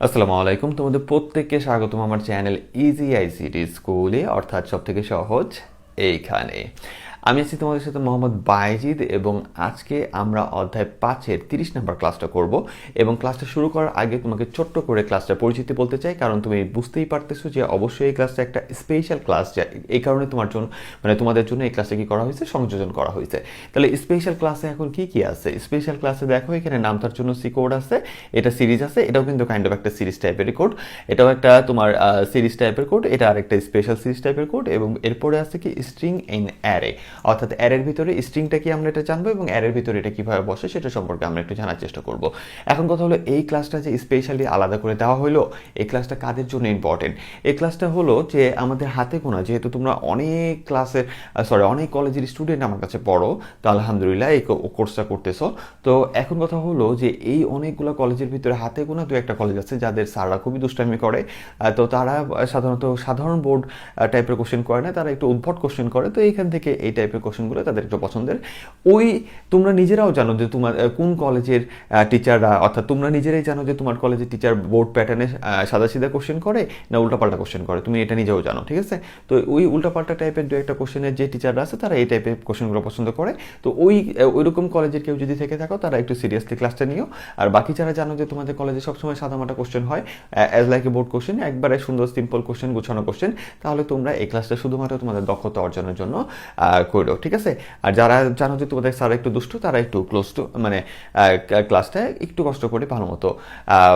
আসসালামু আলাইকুম, তোমাদের প্রত্যেককে স্বাগতম আমার চ্যানেল ইজি আইসিটি স্কুলে, অর্থাৎ সবথেকে সহজ এইখানে। আমি আছি তোমাদের সাথে মোহাম্মদ বাইজিদ এবং আজকে আমরা অধ্যায় 5-এর 30 নম্বর ক্লাসটা করব। এবং ক্লাসটা শুরু করার আগে তোমাকে ছোট্ট করে ক্লাসটা পরিচিতি বলতে চাই, কারণ তুমি বুঝতেই পারতেছো যে অবশ্যই এই ক্লাসটা একটা স্পেশাল ক্লাস, এই কারণে তোমার জন্য তোমাদের জন্য এই ক্লাসটা কি করা হয়েছে, সংযোজন করা হয়েছে। তাহলে স্পেশাল ক্লাসে এখন কি কি আছে? স্পেশাল ক্লাসে দেখো এখানে নামতার জন্য সি কোড আছে, এটা সিরিজ আছে, এটাও কিন্তু কাইন্ড অফ একটা সিরিজ টাইপের কোড, এটাও একটা তোমার সিরিজ টাইপের কোড, এটা আর একটা স্পেশাল সিরিজ টাইপের কোড। এবং এরপরে আছে কি স্ট্রিং ইন অ্যারে, অর্থাৎ অ্যারের ভিতরে স্ট্রিংটা কি আমরা এটা জানবো এবং অ্যারের ভিতরে এটা কিভাবে বসে সেটা সম্পর্কে আমরা একটু জানার চেষ্টা করব। এখন কথা হলো, এই ক্লাসটা যে স্পেশালি আলাদা করে দেওয়া হলো, এই ক্লাসটা কাদের জন্য ইম্পর্টেন্ট? এই ক্লাসটা হলো যে আমাদের হাতে গোনা, যেহেতু তোমরা অনেক ক্লাসের অনেক কলেজের স্টুডেন্ট আমার কাছে পড়ো, তো আলহামদুলিল্লাহ এই কোর্সটা করতেছো। তো এখন কথা হলো যে এই অনেকগুলো কলেজের ভিতরে হাতে গোনা দু একটা কলেজ আছে যাদের স্যাররা খুবই দুষ্টামি করে, তো তারা সাধারণত সাধারণ বোর্ড টাইপের কোশ্চেন করে না, তারা একটু উদ্ভট কোশ্চেন করে। তো এইখান থেকে এই টাইপের কোশ্চেনগুলো তাদের একটু পছন্দের। ওই তোমরা নিজেরাও জানো যে তোমার কোন কলেজের টিচাররা, অর্থাৎ তোমরা নিজেরাই জানো যে তোমার কলেজের টিচার বোর্ড প্যাটার্নে সাদা সিধা কোশ্চেন করে না উল্টাপাল্টা কোশ্চেন করে, তুমি এটা নিজেও জানো, ঠিক আছে? তো ওই উল্টাপাল্টা টাইপের দু একটা কোশ্চেনের যে টিচাররা আছে তারা এই টাইপের কোশ্চেনগুলো পছন্দ করে। তো ওইরকম কলেজের কেউ যদি থেকে থাকো তারা একটু সিরিয়াসলি ক্লাসটা নিও। আর বাকি যারা জানো যে তোমাদের কলেজে সবসময় সাদামাটা কোশ্চেন হয়, as like a board question, একবারে সুন্দর সিম্পল কোশ্চেন, গুছানো কোশ্চেন, তাহলে তোমরা এই ক্লাসটা শুধুমাত্র তোমাদের দক্ষতা অর্জনের জন্য করো, ঠিক আছে? আর যারা জানো যে তোমাদের স্যার একটু দুষ্ট, তারা একটু ক্লোজ টু ক্লাসটা একটু কষ্ট করে ভালো মতো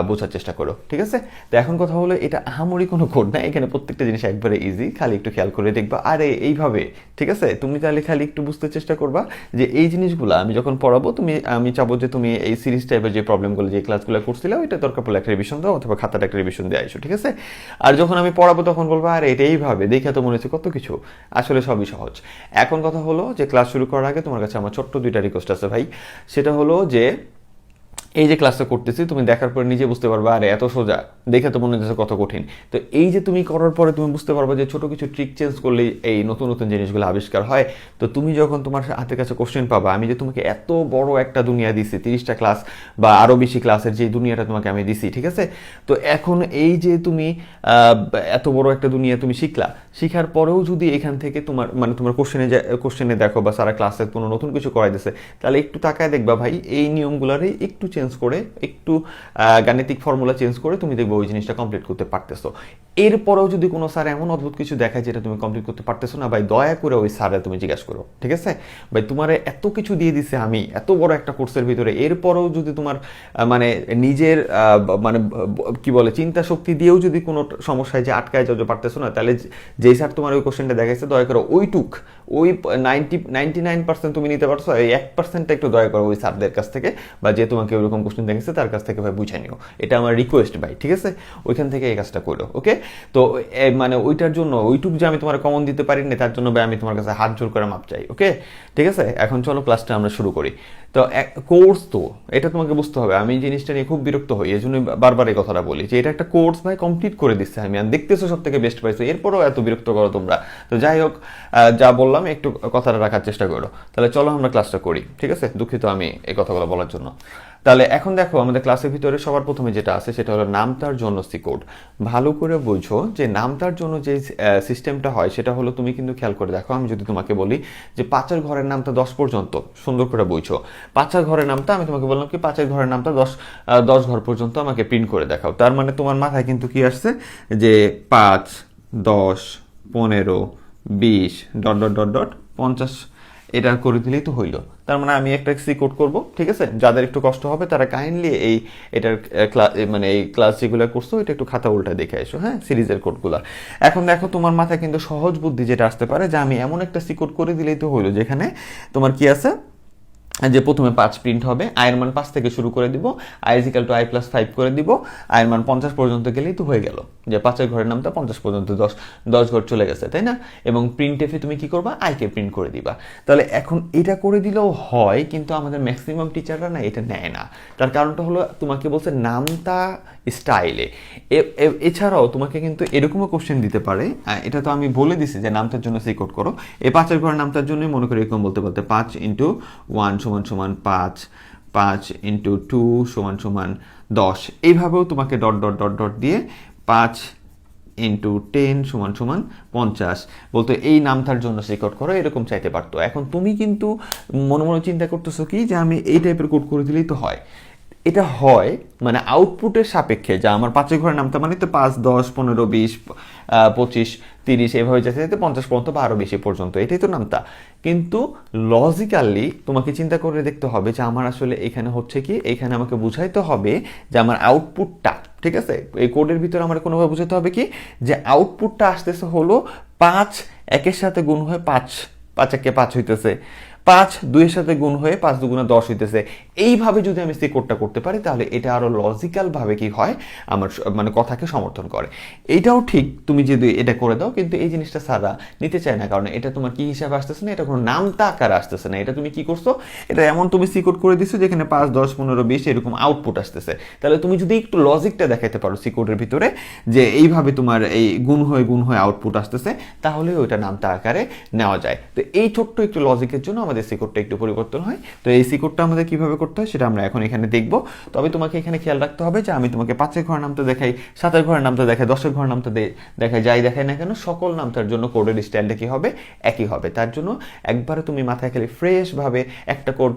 বোঝার চেষ্টা করো, ঠিক আছে? তো এখন কথা হলো, এটা আহামরি কোনো কোড না, এখানে প্রত্যেকটা জিনিস একবারে ইজি, খালি একটু খেয়াল করে দেখবা। আরে এইভাবে, ঠিক আছে? তুমি তাহলে খালি একটু বুঝতে চেষ্টা করবা যে এই জিনিসগুলো আমি যখন পড়াবো, আমি চাবো যে তুমি এই সিরিজ টাইপের যে প্রবলেমগুলো, যে ক্লাসগুলো করছিলে, ওইটা দরকার পড়লে একটা রিভিশন দাও অথবা খাতাটা একটা রিভিশন দিয়ে আইসো, ঠিক আছে? আর যখন আমি পড়াবো তখন বলবো আরে এটা এইভাবে দেখে তো মনে হচ্ছে কত কিছু, আসলে সবই সহজ। এখন কথা হলো যে ক্লাস শুরু করার আগে তোমার কাছে আমার ছোট্ট দুইটা রিকোয়েস্ট আছে ভাই। সেটা হলো যে এই যে ক্লাসটা করতেছি, তুমি দেখার পরে নিজে বুঝতে পারবা আরে এত সোজা, দেখে তো মনে হচ্ছে কত কঠিন। তো এই যে তুমি করার পরে তুমি বুঝতে পারবা যে ছোট কিছু ট্রিক চেঞ্জ করলেই এই নতুন নতুন জিনিসগুলো আবিষ্কার হয়। তো তুমি যখন তোমার হাতের কাছে কোশ্চেন পাবা, আমি যে তোমাকে এত বড় একটা দুনিয়া দিছি, 30টা ক্লাস বা আরও বেশি ক্লাসের যে দুনিয়াটা তোমাকে আমি দিছি, ঠিক আছে? তো এখন এই যে তুমি এত বড় একটা দুনিয়া তুমি শিখার পরেও যদি এখান থেকে তোমার কোশ্চেনে দেখো বা সারা ক্লাসে কোনো নতুন কিছু করাই দিছে, তাহলে একটু তাকায় দেখবা ভাই, এই নিয়মগুলোরই একটু চেঞ্জ করে, একটু গাণিতিক ফর্মুলা চেঞ্জ করে তুমি দেখবে ওই জিনিসটা কমপ্লিট করতে পারতেছো। এরপরেও যদি কোনো স্যার এমন অদ্ভুত কিছু দেখায় যেটা তুমি কমপ্লিট করতে পারতেছো না, ভাই দয়া করে ওই স্যারে তুমি জিজ্ঞাসা করো, ঠিক আছে? ভাই তোমার এত কিছু দিয়ে দিছে আমি এত বড় একটা কোর্সের ভিতরে, এরপরেও যদি তোমার নিজের কি বলে চিন্তা শক্তি দিয়েও যদি কোনো সমস্যায় যে আটকায় যাও, যে পারতেছো না, তাহলে যেই স্যার তোমার ওই কোশ্চেনটা দেখাইছে, দয়া করে ওই 99% তুমি নিতে পারছো, এই 1% একটু দয়া করো ওই স্যারদের কাছ থেকে, বা যে তোমাকে ওইরকম কোশ্চেন দেখেছে তার কাছ থেকে ভাই বুঝে নিও। এটা আমার রিকোয়েস্ট ভাই, ঠিক আছে? ওইখান থেকে এই কাজটা করো, ওকে? তো ওইটার জন্য ওইটুক যে আমি তোমার কমন দিতে পারি না, তার জন্য ভাই আমি তোমার কাছে হাত জোর করে মাপ চাই, ওকে? ঠিক আছে, এখন চলো ক্লাসটা আমরা শুরু করি। তো কোর্স, তো এটা তোমাকে বুঝতে হবে। আমি জিনিসটা নিয়ে খুব বিরক্ত হই, এই জন্য বারবার এই কথাটা বলি যে এটা একটা কোর্স ভাই, কমপ্লিট করে দিচ্ছে আমি, আর দেখতেছো সব থেকে বেস্ট পাইছো, এরপরও এত বিরক্ত করো তোমরা। তো যাই হোক, যা বললাম একটু কথাটা রাখার চেষ্টা করো। তাহলে চলো আমরা ক্লাসটা করি, ঠিক আছে? দুঃখিত আমি এই কথাগুলো বলার জন্য। তাহলে এখন দেখো, আমাদের ক্লাসের ভিতরে সবার প্রথমে যেটা আছে সেটা হলো নামতার জন্য সি কোড। ভালো করে বুঝো যে নামতার জন্য যে সিস্টেমটা হয় সেটা হলো, তুমি কিন্তু খেয়াল করে দেখো, আমি যদি তোমাকে বলি যে 5-এর ঘরের নামটা 10 পর্যন্ত, সুন্দর করে বুঝো। 5-এর ঘরের নামটা আমি তোমাকে বললাম কি 5-এর ঘরের নামটা 10 ঘর পর্যন্ত আমাকে প্রিন্ট করে দেখাও। তার মানে তোমার মাথায় কিন্তু কি আসছে যে 5, 10, 15, 20 ডট ডট ডট ডট 50 এটা করে দিলেই তো হইলো। তার মানে আমি একটা সি কোড করবো, ঠিক আছে? যাদের একটু কষ্ট হবে তারা কাইন্ডলি এটার এই ক্লাস যেগুলো করছো এটা একটু খাতা উল্টায় দেখে এসো, হ্যাঁ, সিরিজের কোডগুলো। এখন দেখো তোমার মাথায় কিন্তু সহজ বুদ্ধি যেটা আসতে পারে যে আমি এমন একটা সি কোড করে দিলেই তো হইলো, যেখানে তোমার কি আছে যে প্রথমে 5 প্রিন্ট হবে, আয়ের মান 5 থেকে শুরু করে দিব, I is equal two I plus 5 করে দিব, আয়ের মান 50 পর্যন্ত গেলেই তো হয়ে গেল, যে 5-এর ঘরের নামটা 50 পর্যন্ত 10 ঘর চলে গেছে, তাই না? এবং প্রিন্ট এফে তুমি কি করবা, আইকে প্রিন্ট করে দিবা। তাহলে এখন এটা করে দিলেও হয়, কিন্তু আমাদের ম্যাক্সিমাম টিচাররা না এটা নেয় না। তার কারণটা হলো, তোমাকে বলছে নামতা স্টাইলে। এছাড়াও তোমাকে কিন্তু এরকমও কোশ্চেন দিতে পারে, এটা তো আমি বলে দিছি যে নামতার জন্য সি কোড করো। এই 5-এর ঘরের নামতার জন্যই মনে করি এরকম বলতে 5 × 1 = 5, 5 ইন্টু 2 সমান সমান 10। এইভাবেও তোমাকে ডট ডট ডট ডট দিয়ে 5 ইন্টু 10 সমান সমান 50 বলতো এই নামটার জন্য সে কোড করো, এরকম চাইতে পারতো। এখন তুমি কিন্তু মনে মনে চিন্তা করতেছো কি যে আমি এই টাইপের কোড করে দিলেই তো হয়। এটা হয় মানে আউটপুটের সাপেক্ষে, যা আমার 5 ঘরের নামটা মানে তো 5, 10, 15, 20, 25, 30 এইভাবে যেতে যেতে 50 পর্যন্ত বা আরও বেশি পর্যন্ত, এটাই তো নামতা। কিন্তু লজিক্যালি তোমাকে চিন্তা করে দেখতে হবে যে আমার আসলে এখানে হচ্ছে কি, এখানে আমাকে বুঝাইতে হবে যে আমার আউটপুটটা, ঠিক আছে, এই কোডের ভিতরে আমার কোনোভাবে বুঝাতে হবে কি যে আউটপুটটা আসতেছে হলো 5 একের সাথে গুণ হয়ে 5, 5 একে 5 হইতেছে, 5 2 এর সাথে গুণ হয়ে 5 2 10 হইতেছে। এইভাবে যদি আমি সি কোডটা করতে পারি তাহলে এটা আরো লজিক্যাল ভাবে কি হয়, আমার মানে কথাকে সমর্থন করে। এইটাও ঠিক তুমি যদি এটা করে দাও, কিন্তু এই জিনিসটা সারা নিতে চায় না, কারণ এটা তোমার কি হিসাবে আসতেছে না, এটা কোনো নামতা আকারে আসতেছে না। এটা তুমি কি করছো, এটা এমন তুমি সি কোড করে দিছো যেখানে 5 10 15 20 এরকম আউটপুট আসতেছে। তাহলে তুমি যদি একটু লজিকটা দেখাতে পারো সি কোডের ভিতরে যে এইভাবে তোমার এই গুণ হয়ে আউটপুট আসতেছে, তাহলে ওইটা নামতা আকারে নেওয়া যায়। তো এই ছোট্ট একটু লজিকের জন্য আমাদের সি কোডটা একটু পরিবর্তন হয়। তো এই সি কোডটা আমাদের কিভাবে করতে হয় সেটা আমরা এখন এখানে দেখব। তবে তোমাকে এখানে খেয়াল রাখতে হবে যে আমি তোমাকে 5 এর ঘরের নামটা দেখাই, 7 এর ঘরের নামটা দেখাই, 10 এর ঘরের নামটা দেখাই, যাই দেখাই না কেন সকল নামটার জন্য কোডের স্টাইলটা কি হবে, একই হবে। তার জন্য একবারে তুমি মাথায় খালি ফ্রেশ ভাবে একটা কোড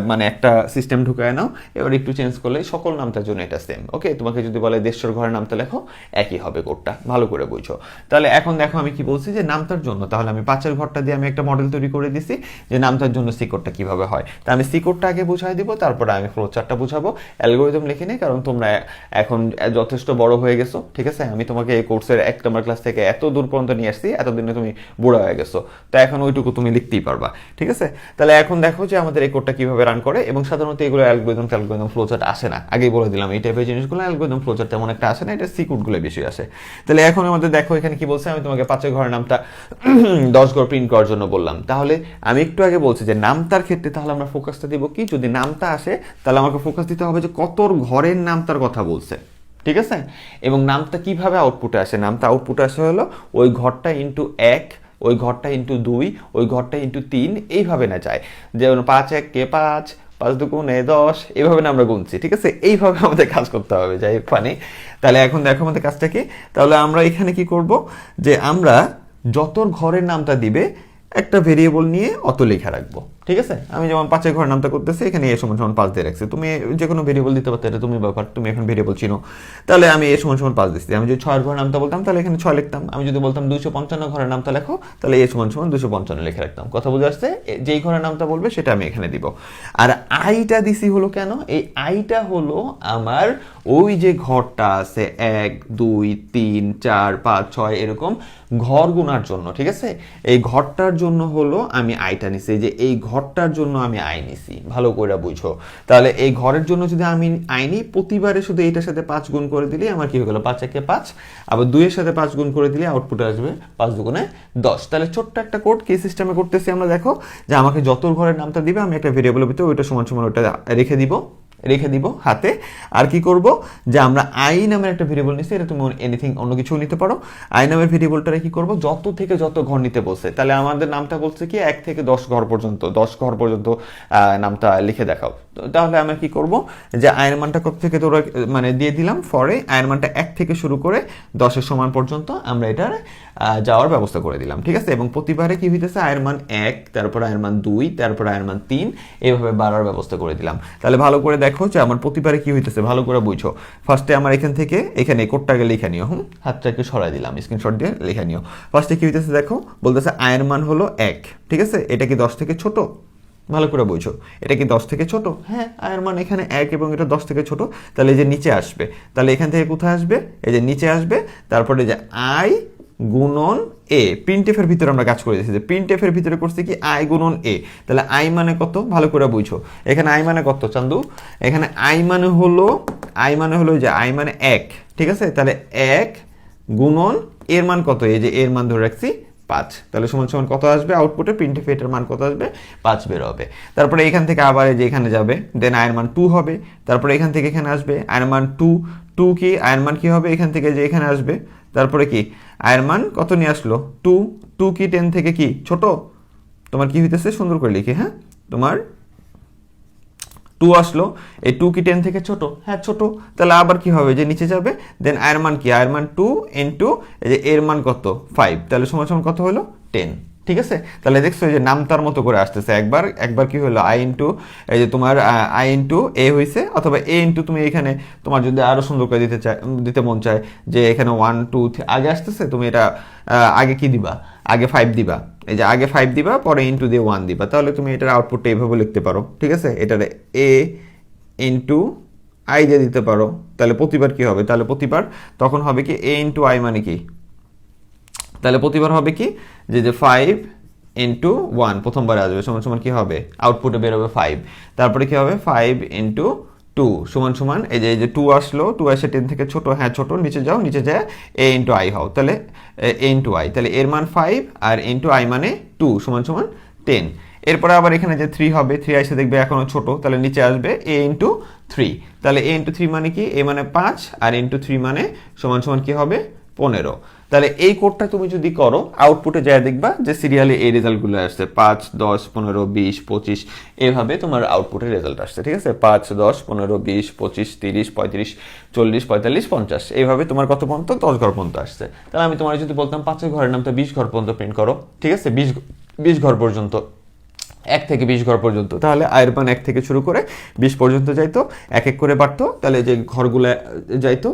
মানে একটা সিস্টেম ঢুকায় নাও, এবার একটু চেঞ্জ করলে সকল নামটার জন্য এটা সেম। ওকে, তোমাকে যদি বলে 150 ঘরের নামটা লেখো, একই হবে কোডটা, ভালো করে বুঝো। তাহলে এখন দেখো আমি কি বলছি যে নামটার জন্য, তাহলে আমি 5 এর ঘরটা দিয়ে আমি একটা মডেল তৈরি করে দিছি যে নামটার জন্য সি কোডটা কিভাবে হয়। তা আমি সি কোডটা আগে বুঝাই দিব, তারপরে আমি ফ্লো চার্টটা বুঝাবো। অ্যালগরিদম লিখে নেই, কারণ তোমরা এখন যথেষ্ট বড় হয়ে গেছো, ঠিক আছে। আমি তোমাকে এই কোর্সের 1 নম্বর ক্লাস থেকে এত দূর পর্যন্ত নিয়ে আসছি, এতদিনে তুমি বুড়া হয়ে গেছো, তো এখন ওইটুকু তুমি লিখতেই পারবা, ঠিক আছে। তাহলে এখন দেখো যে আমাদের এই কোডটা কিভাবে রান করে, এবং সাধারণত এগুলো অ্যালগরিদম ফ্লো চার্ট আসে না, আগেই বলে দিলাম এই টাইপের জিনিসগুলো অ্যালগরিদম ফ্লো চার্ট তেমন একটা আসে না, এটা সি কোডগুলো বেশি আসে। তাহলে এখন আমাদের দেখো এখানে কি বলছে, আমি তোমাকে 5 এর ঘরের নামটা 10 ঘর প্রিন্ট করার জন্য বললাম। তাহলে আমি একটু আগে বলছি যে নামতার ক্ষেত্রে তাহলে আমরা ফোকাসটা দিব কি, যদি নামতা আসে তাহলে আমাকে ফোকাস দিতে হবে যে কত ঘরের নামতার কথা বলছে, ঠিক আছে। এবং নামতা কিভাবে আউটপুটে আসে, নামতা আউটপুটে আসে হলো ওই ঘরটা ইন্টু 1, ওই ঘরটা ইন্টু 2, ওই ঘরটা ইন্টু 3, এইভাবে না যায়। যেমন 5 1 কে 5, 5 2 10, এইভাবে না আমরা গুনছি, ঠিক আছে। এইভাবে আমাদের কাজ করতে হবে, যাই ফানি। তাহলে এখন দেখো আমাদের কাজটা কি, তাহলে আমরা এখানে কি করব যে আমরা যত ঘরের নামটা দিবে একটা ভেরিয়েবল নিয়ে অত লেখা রাখবো, ঠিক আছে। আমি যেমন 5 এর ঘরের নামটা করতেছি, এখানে এ সমান সমান 5 দিয়ে রাখছি। তুমি যে কোনো ভেরিয়েবল দিতে পারতে, এটা তুমি ব্যাপার, তুমি এখন ভেরিয়েবল চিনো। তাহলে আমি এ সমান সমান 5 দিচ্ছি। আমি যদি 6 এর ঘরের নামটা বলতাম তাহলে এখানে 6 লিখতাম। আমি যদি বলতাম 255 ঘরের নামটা লেখো, তাহলে এ সমান সমান 255 লিখে রাখতাম। কথা বুঝে আসছে? যেই ঘরের নামটা বলবে সেটা আমি এখানে দিব। আর আইটা দিছি হলো কেন, এই আইটা হলো আমার ওই যে ঘরটা আছে 1 2 3 4 5 6 এরকম ঘর গুনার জন্য, ঠিক আছে। এই ঘরটার জন্য হলো আমি আইটা নিছি, যে এই ঘরটার জন্য আমি আই নিছি, ভালো করে বুঝো। তাহলে এই ঘরের জন্য যদি আমি আই নিই, প্রতিবারে শুধু এইটার সাথে 5 গুণ করে দিলে আমার কি হয়ে গেল, 5 একে 5, আবার 2 এর সাথে 5 গুণ করে দিলে আউটপুটে আসবে 5 দুগুণে 10। তাহলে ছোট্ট একটা কোড কি সিস্টেমে করতেছি আমরা, দেখো যে আমাকে যত ঘরের নামটা দিবে আমি একটা ভেরিয়েবলের ভিতরে ওইটা সমান সমান ওইটা রেখে দিব হাতে। আর কি করব যে আমরা আই নামের একটা ভেরিয়েবল নিচ্ছি, এটা তুমি এনিথিং অন্য কিছু নিতে পারো। আই নামের ভেরিয়েবলটারে কি করব, যত থেকে যত ঘর নিতে বলছে, তাহলে আমাদের নামটা বলছে কি 1 থেকে 10 ঘর পর্যন্ত, 10 ঘর পর্যন্ত নামটা লিখে দেখাও। তাহলে আমরা কি করব যে আয়ের মানটা কত থেকে তোরা মানে দিয়ে দিলাম, ফরে আয়ের মানটা 1 থেকে শুরু করে 10 এর সমান পর্যন্ত আমরা এটার যাওয়ার ব্যবস্থা করে দিলাম, ঠিক আছে। এবং প্রতিবারে কি হইতেছে, আয়ের মান 1, তারপর আয়ের মান 2, তারপর আয়ের মান 3, এইভাবে বাড়ার ব্যবস্থা করে দিলাম। তাহলে ভালো করে দেখো যে আমার প্রতিবারে কি হইতেছে, ভালো করে বুঝো। ফার্স্টে আমার এখান থেকে এখানে কোডটাকে লিখে নিও, হাতটাকে সরাই দিলাম, স্ক্রিনশট দিয়ে লিখে নিও। ফার্স্টে কি হইতেছে দেখো, বলতেছে আয়ের মান হলো 1, ঠিক আছে। এটা কি 10 থেকে ছোট, ভালো করে বুঝো। এটা কি 10 থেকে ছোট? হ্যাঁ, আয়ের মান এখানে 1 এবং এটা 10 থেকে ছোট, তাহলে এই যে নিচে আসবে। তাহলে এখান থেকে কোথায় আসবে, এই যে নিচে আসবে। তারপরে যে আই গুণন এ, প্রিন্টএফ এর ভিতরে আমরা কাজ করে দিয়েছি, যে প্রিন্টএফ এর ভিতরে করছি কি আই গুণন এ। তাহলে আই মানে কত, ভালো করে বুঝো। এখানে আই মানে কত চান্দু, এখানে আই মানে হলো যে আই মানে 1, ঠিক আছে। তাহলে 1 গুণন এর মান কত, এই যে এর মান ধরে রাখছি 5, তাহলে সমান সমান কত আসবে আউটপুটে, প্রিন্টএফ এর মান কত আসবে, 5 বের হবে। তারপরে এখান থেকে আবার এই যে এখানে যাবে, দেন আয়ের মান 2 হবে। তারপরে এখান থেকে এখানে আসবে আয়ের মান 2 কি আয়ের মান কি হবে, এখান থেকে যে এখানে আসবে। তারপরে কি আয়ের মান কত নিয়ে আসলো, 2 কি 10 থেকে কি ছোট, তোমার কি হইতেছে, সুন্দর করে লিখে, হ্যাঁ তোমার 2 আসলো, এই 2 কি 10 থেকে ছোট? হ্যাঁ ছোট, তাহলে আবার কি হবে যে নিচে যাবে, দেন আয়ের মান কি, আয়ের মান 2 ইন্টু এই যে এর মান কত 5, তাহলে সমান সমান কত হলো 10। ঠিক আছে, তাহলে দেখছো যে নাম তার মতো করে আসতেছে, একবার কি হলো আই ইন্টু এই যে তোমার আই ইন্টু এ হয়েছে, অথবা এ ইন্টু তুমি এখানে তোমার যদি আরো সুন্দর করে দিতে মন চায় যে এখানে 1 2 আগে আসতেছে, তুমি এটা আগে কি দিবা, আগে 5 দিবা, এই যে আগে 5 দিবা পরে ইন্টু দিয়ে 1 দিবা, তাহলে তুমি এটার আউটপুটটা এইভাবে লিখতে পারো। ঠিক আছে, এটার এ ইন্টু আই দিয়ে দিতে পারো, তাহলে প্রতিবার কি হবে, তাহলে প্রতিবার তখন হবে কি এ ইন্টু আই মানে কি, তাহলে প্রতিবার হবে কি যে 5 ইন্টু 1 প্রথমবার আসবে সমান সমান কি হবে, আউটপুটে বেরোবে 5, তারপরে কি হবে 5 ইন্টু 2 সমান সমান এই যে 2 আসলো, 2 আসে 10 থেকে ছোট, হ্যাঁ ছোট, নিচে যাও, নিচে যায় এ ইন্টু আই হও, তাহলে এ ইন্টু আই, তাহলে এর মান 5 আর ইন্টু আই মানে 2 সমান সমান 10। এরপরে আবার এখানে যে 3 হবে, 3 এসে দেখবে এখনো ছোট, তাহলে নিচে আসবে এ ইন্টু 3, তাহলে এ ইন্টু 3 মানে কি, এ মানে 5 আর ইন্টু 3 মানে সমান সমান কি হবে 15। তাহলে এই কোডটা তুমি যদি করো আউটপুটে যায় দেখবা যে সিরিয়ালে এই রেজাল্টগুলো আসছে 5 10 15 20 25, এভাবে তোমার আউটপুটের রেজাল্ট আসছে। ঠিক আছে, 5 10 15 20 25 30 35 40 45 50, এইভাবে তোমার কত পর্যন্ত 10 ঘর পর্যন্ত আসছে। তাহলে আমি তোমার যদি বলতাম 5 ঘরের নামটা 20 ঘর পর্যন্ত প্রিন্ট করো, ঠিক আছে, 20 ঘর পর্যন্ত, 1 থেকে 20 ঘর পর্যন্ত, তাহলে আয়ের মান 1 থেকে শুরু করে 20 পর্যন্ত যাইতো, এক এক করে বাড়তো, তাহলে যে ঘরগুলো যাইতো।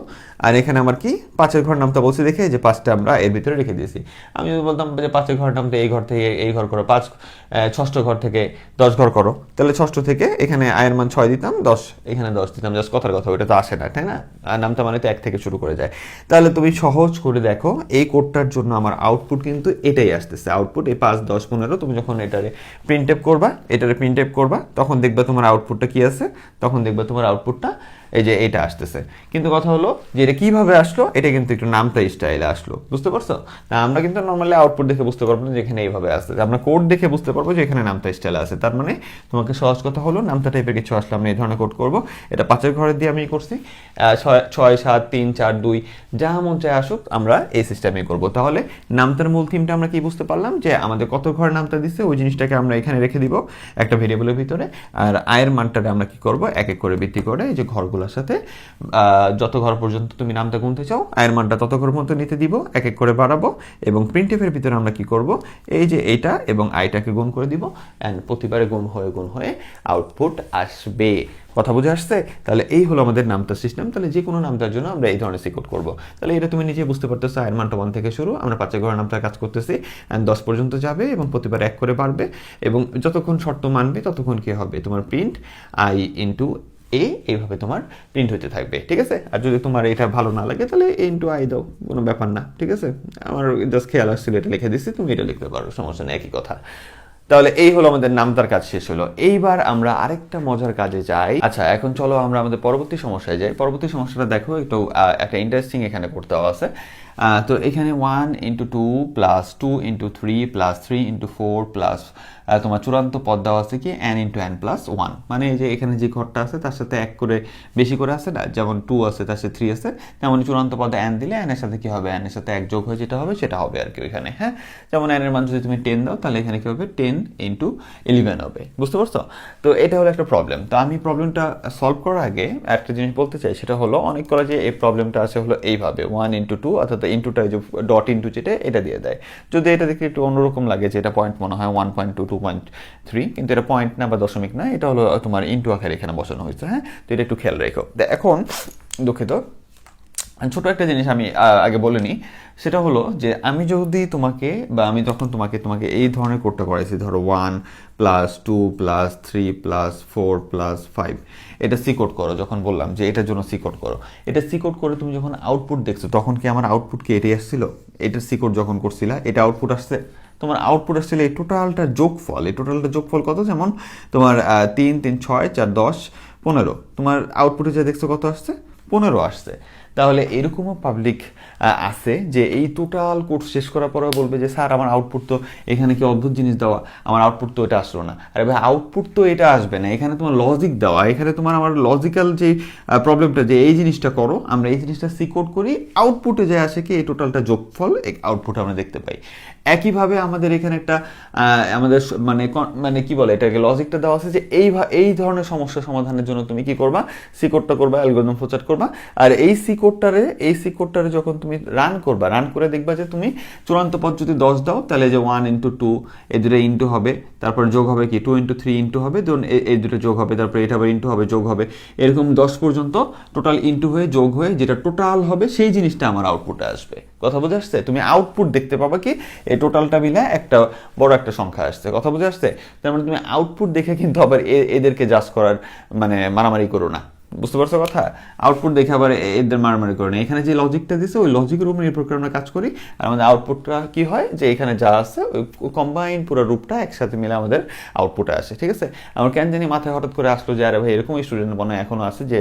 আর এখানে আমার কি 5 ঘর নামটা বলছি দেখে যে 5টা আমরা এর ভিতরে রেখে দিয়েছি। আমি যদি বলতাম যে 5 ঘর নামটা এই ঘর থেকে এই ঘর করো, 6ষ্ঠ ঘর থেকে 10 ঘর করো, তাহলে 6ষ্ঠ থেকে এখানে আয়ের মান 6 দিতাম, 10 এখানে 10 দিতাম, জাস্ট কথার কথা, ওটা তো আসে না, তাই না, আর নামটা মানে তো 1 থেকে শুরু করে যায়। তাহলে তুমি সহজ করে দেখো এই কোডটার জন্য আমার আউটপুট কিন্তু এটাই আসতেছে, আউটপুট এই 5 10 15, তুমি যখন এটারে প্রিন্ট করবা তখন দেখবা তোমার আউটপুটটা কি আছে, তখন দেখবা তোমার আউটপুটটা এই যে এটা আসতেছে। কিন্তু কথা হলো যে এটা কিভাবে আসলো, এটা কিন্তু একটু নামতা স্টাইলে আসলো, বুঝতে পারছো? না আমরা কিন্তু নর্মালি আউটপুট দেখে বুঝতে পারবো না যে এখানে এইভাবে আসছে, আমরা কোড দেখে বুঝতে পারবো যে এখানে নামতা স্টাইল আছে। তার মানে তোমাকে সহজ কথা হলো নামতা টাইপের কিছু আসলে আমরা এই ধরনের কোড করবো। এটা 5 ঘরের দিয়ে আমি করছি, 6 7 3 4 2 যা মন চায় আসুক আমরা এই সিস্টেমে করবো। তাহলে নামতার মূল থিমটা আমরা কি বুঝতে পারলাম, যে আমাদের কত ঘর নামতা দিচ্ছে ওই জিনিসটাকে আমরা এখানে রেখে দিব একটা ভেরিয়েবলের ভিতরে, আর আয়ের মানটাকে আমরা কি করব, এক এক করে ভিত্তি করে এই যে ঘরগুলোর সাথে যত ঘর পর্যন্ত তুমি নামটা গুনতে চাও আয়ের মানটা তত ঘর মতো নিতে দিব, এক এক করে বাড়াবো, এবং প্রিন্টএফের ভিতরে আমরা কি করব, এই যে এইটা এবং আইটাকে গুণ করে দিব, অ্যান্ড প্রতিবারে গুণ হয়ে আউটপুট আসবে। কথা বুঝে আসছে? তাহলে এই হলো আমাদের নামতার সিস্টেম। তাহলে যে কোনো নামতার জন্য আমরা এই ধরনের সিকোড করব। তাহলে এটা তুমি নিজে বুঝতে পারতেছো, আয়ের মানটা 1 থেকে শুরু, আমরা 5 ঘরের নামটা কাজ করতেছি, অ্যান্ড 10 পর্যন্ত যাবে এবং প্রতিবার 1 করে বাড়বে, এবং যতক্ষণ শর্ত মানবে ততক্ষণ কি হবে, তোমার প্রিন্ট আই ইন্টু এ এইভাবে তোমার প্রিন্ট হতে থাকবে। ঠিক আছে, আর যদি তোমার এটা ভালো না লাগে তাহলে এ ইন্টু আই দাও, কোনো ব্যাপার না। ঠিক আছে, আমার জাস্ট খেয়াল আসছিল এটা লিখে দিচ্ছি, তুমি এটা লিখতে পারো, সমস্যা নেই, একই কথা। তাহলে এই হলো আমাদের নামতার কাজ শেষ হলো। এইবার আমরা আরেকটা মজার কাজে যাই। আচ্ছা, এখন চলো আমরা আমাদের পরবর্তী সমস্যায় যাই। পরবর্তী সমস্যাটা দেখো, একটু একটা ইন্টারেস্টিং এখানে করতে আছে। তো এখানে 1 into 2 plus 2 into 3 plus 3 into 4 plus তোমার চূড়ান্ত পদ দেওয়া আছে কি n ইন্টু n প্লাস 1, মানে এই যে এখানে যে ঘরটা আছে তার সাথে 1 করে বেশি করে আছে না, যেমন 2 আছে তার সাথে 3 আছে, তেমন চূড়ান্ত পদে n দিলে n এর সাথে কি হবে, n এর সাথে 1 যোগ হয়ে যেটা হবে সেটা হবে আর কি ওইখানে। হ্যাঁ, যেমন n এর মান যদি তুমি 10 দাও তাহলে এখানে কি হবে 10 ইন্টু 11 হবে, বুঝতে পারছো? তো এটা হলো একটা প্রবলেম। তো আমি প্রবলেমটা সলভ করার আগে একটা জিনিস বলতে চাই, সেটা হলো অনেক কলেজে এই প্রবলেমটা আছে হলো এইভাবে 1 ইন্টু 2, অর্থাৎ ইন্টুটা যে ডট ইন্টু যেটা এটা দিয়ে দেয়। যদি এটা দেখে একটু অন্যরকম লাগে যে এটা পয়েন্ট মনে হয় 1.2 2.3, কিন্তু এটা পয়েন্ট না বা দশমিক না, এটা হলো তোমার ইন্টু আকারে এখানে বসানো হয়েছে। হ্যাঁ, তো এটা একটু খেয়াল রেখো। এখন দুঃখিত, ছোট একটা জিনিস আমি আগে বলে নিই, সেটা হলো যে আমি যদি তোমাকে বা আমি যখন তোমাকে এই ধরনের কোডটা করাইছি, ধরো 1 প্লাস 2 প্লাস 3 প্লাস 4 প্লাস 5, এটা সি কোড করো, যখন বললাম যে এটার জন্য সি কোড করো, এটা সি কোড করে তুমি যখন আউটপুট দেখছো তখন কি আমার আউটপুট কি এটাই আসছিল? এটার সি কোড যখন করছিলা এটা আউটপুট আসছে, তোমার আউটপুট আসছিল এই টোটালটা যোগফল। এই টোটালটা যোগফল কত, যেমন তোমার 3 3 6 4 10 15, তোমার আউটপুটে যা দেখছো কত আসছে, 15 আসছে। তাহলে এরকমও পাবলিক আছে যে এই টোটাল কোর্স শেষ করার পরেও বলবে যে স্যার আমার আউটপুট তো এখানে কি অদ্ভুত জিনিস দেওয়া, আমার আউটপুট তো এটা আসলো না। আরে ভাই আউটপুট তো এটা আসবে না, এখানে তোমার লজিক দেওয়া, এখানে তোমার আমার লজিক্যাল যে প্রবলেমটা যে এই জিনিসটা করো, আমরা এই জিনিসটা সি কোড করি, আউটপুটে যে আসে কি এই টোটালটা যোগফল আউটপুট আমরা দেখতে পাই। একইভাবে আমাদের এখানে একটা আমাদের মানে কি বলে এটাকে লজিকটা দেওয়া আছে যে এই ধরনের সমস্যা সমাধানের জন্য তুমি কি করবা, সি কোডটা করবা, অ্যালগরিদম ফ্লোচার্ট করবা, আর এই সি কোডটারে যখন তুমি রান করবা, রান করে দেখবা যে তুমি চূড়ান্ত পদ যদি 10 দাও তাহলে যে 1 × 2 এই দুটো ইন্টু হবে, তারপর যোগ হবে কি 2 × 3 ইন্টু হবে, ধরুন এই দুটো যোগ হবে, তারপর এটা আবার ইন্টু হবে, যোগ হবে, এরকম 10 পর্যন্ত টোটাল ইন্টু হয়ে যোগ হয়ে যেটা টোটাল হবে সেই জিনিসটা আমার আউটপুটে আসবে। কথা বুঝে আসছে? তুমি আউটপুট দেখতে পাবা কি এই টোটালটা মিলে একটা বড় একটা সংখ্যা আসছে। কথা বুঝে আসছে? তার মানে তুমি আউটপুট দেখে কিন্তু আবার এদেরকে জাজ করার মানে মারামারি করো না। বুঝতে পারছো কথা? আউটপুট দেখে আবার এদের মারামারি করে না। এখানে যে লজিকটা দিছে ওই লজিকের উপর নির্ভর করে আমরা কাজ করি, আর আমাদের আউটপুটটা কি হয় যে এখানে যা আছে ওই কম্বাইন পুরো রূপটা একসাথে মিলে আমাদের আউটপুটে আসে। ঠিক আছে? আমার কেন জানি মাথায় হঠাৎ করে আসলো যে আরে ভাই এরকম স্টুডেন্ট মনে হয় এখনো আছে যে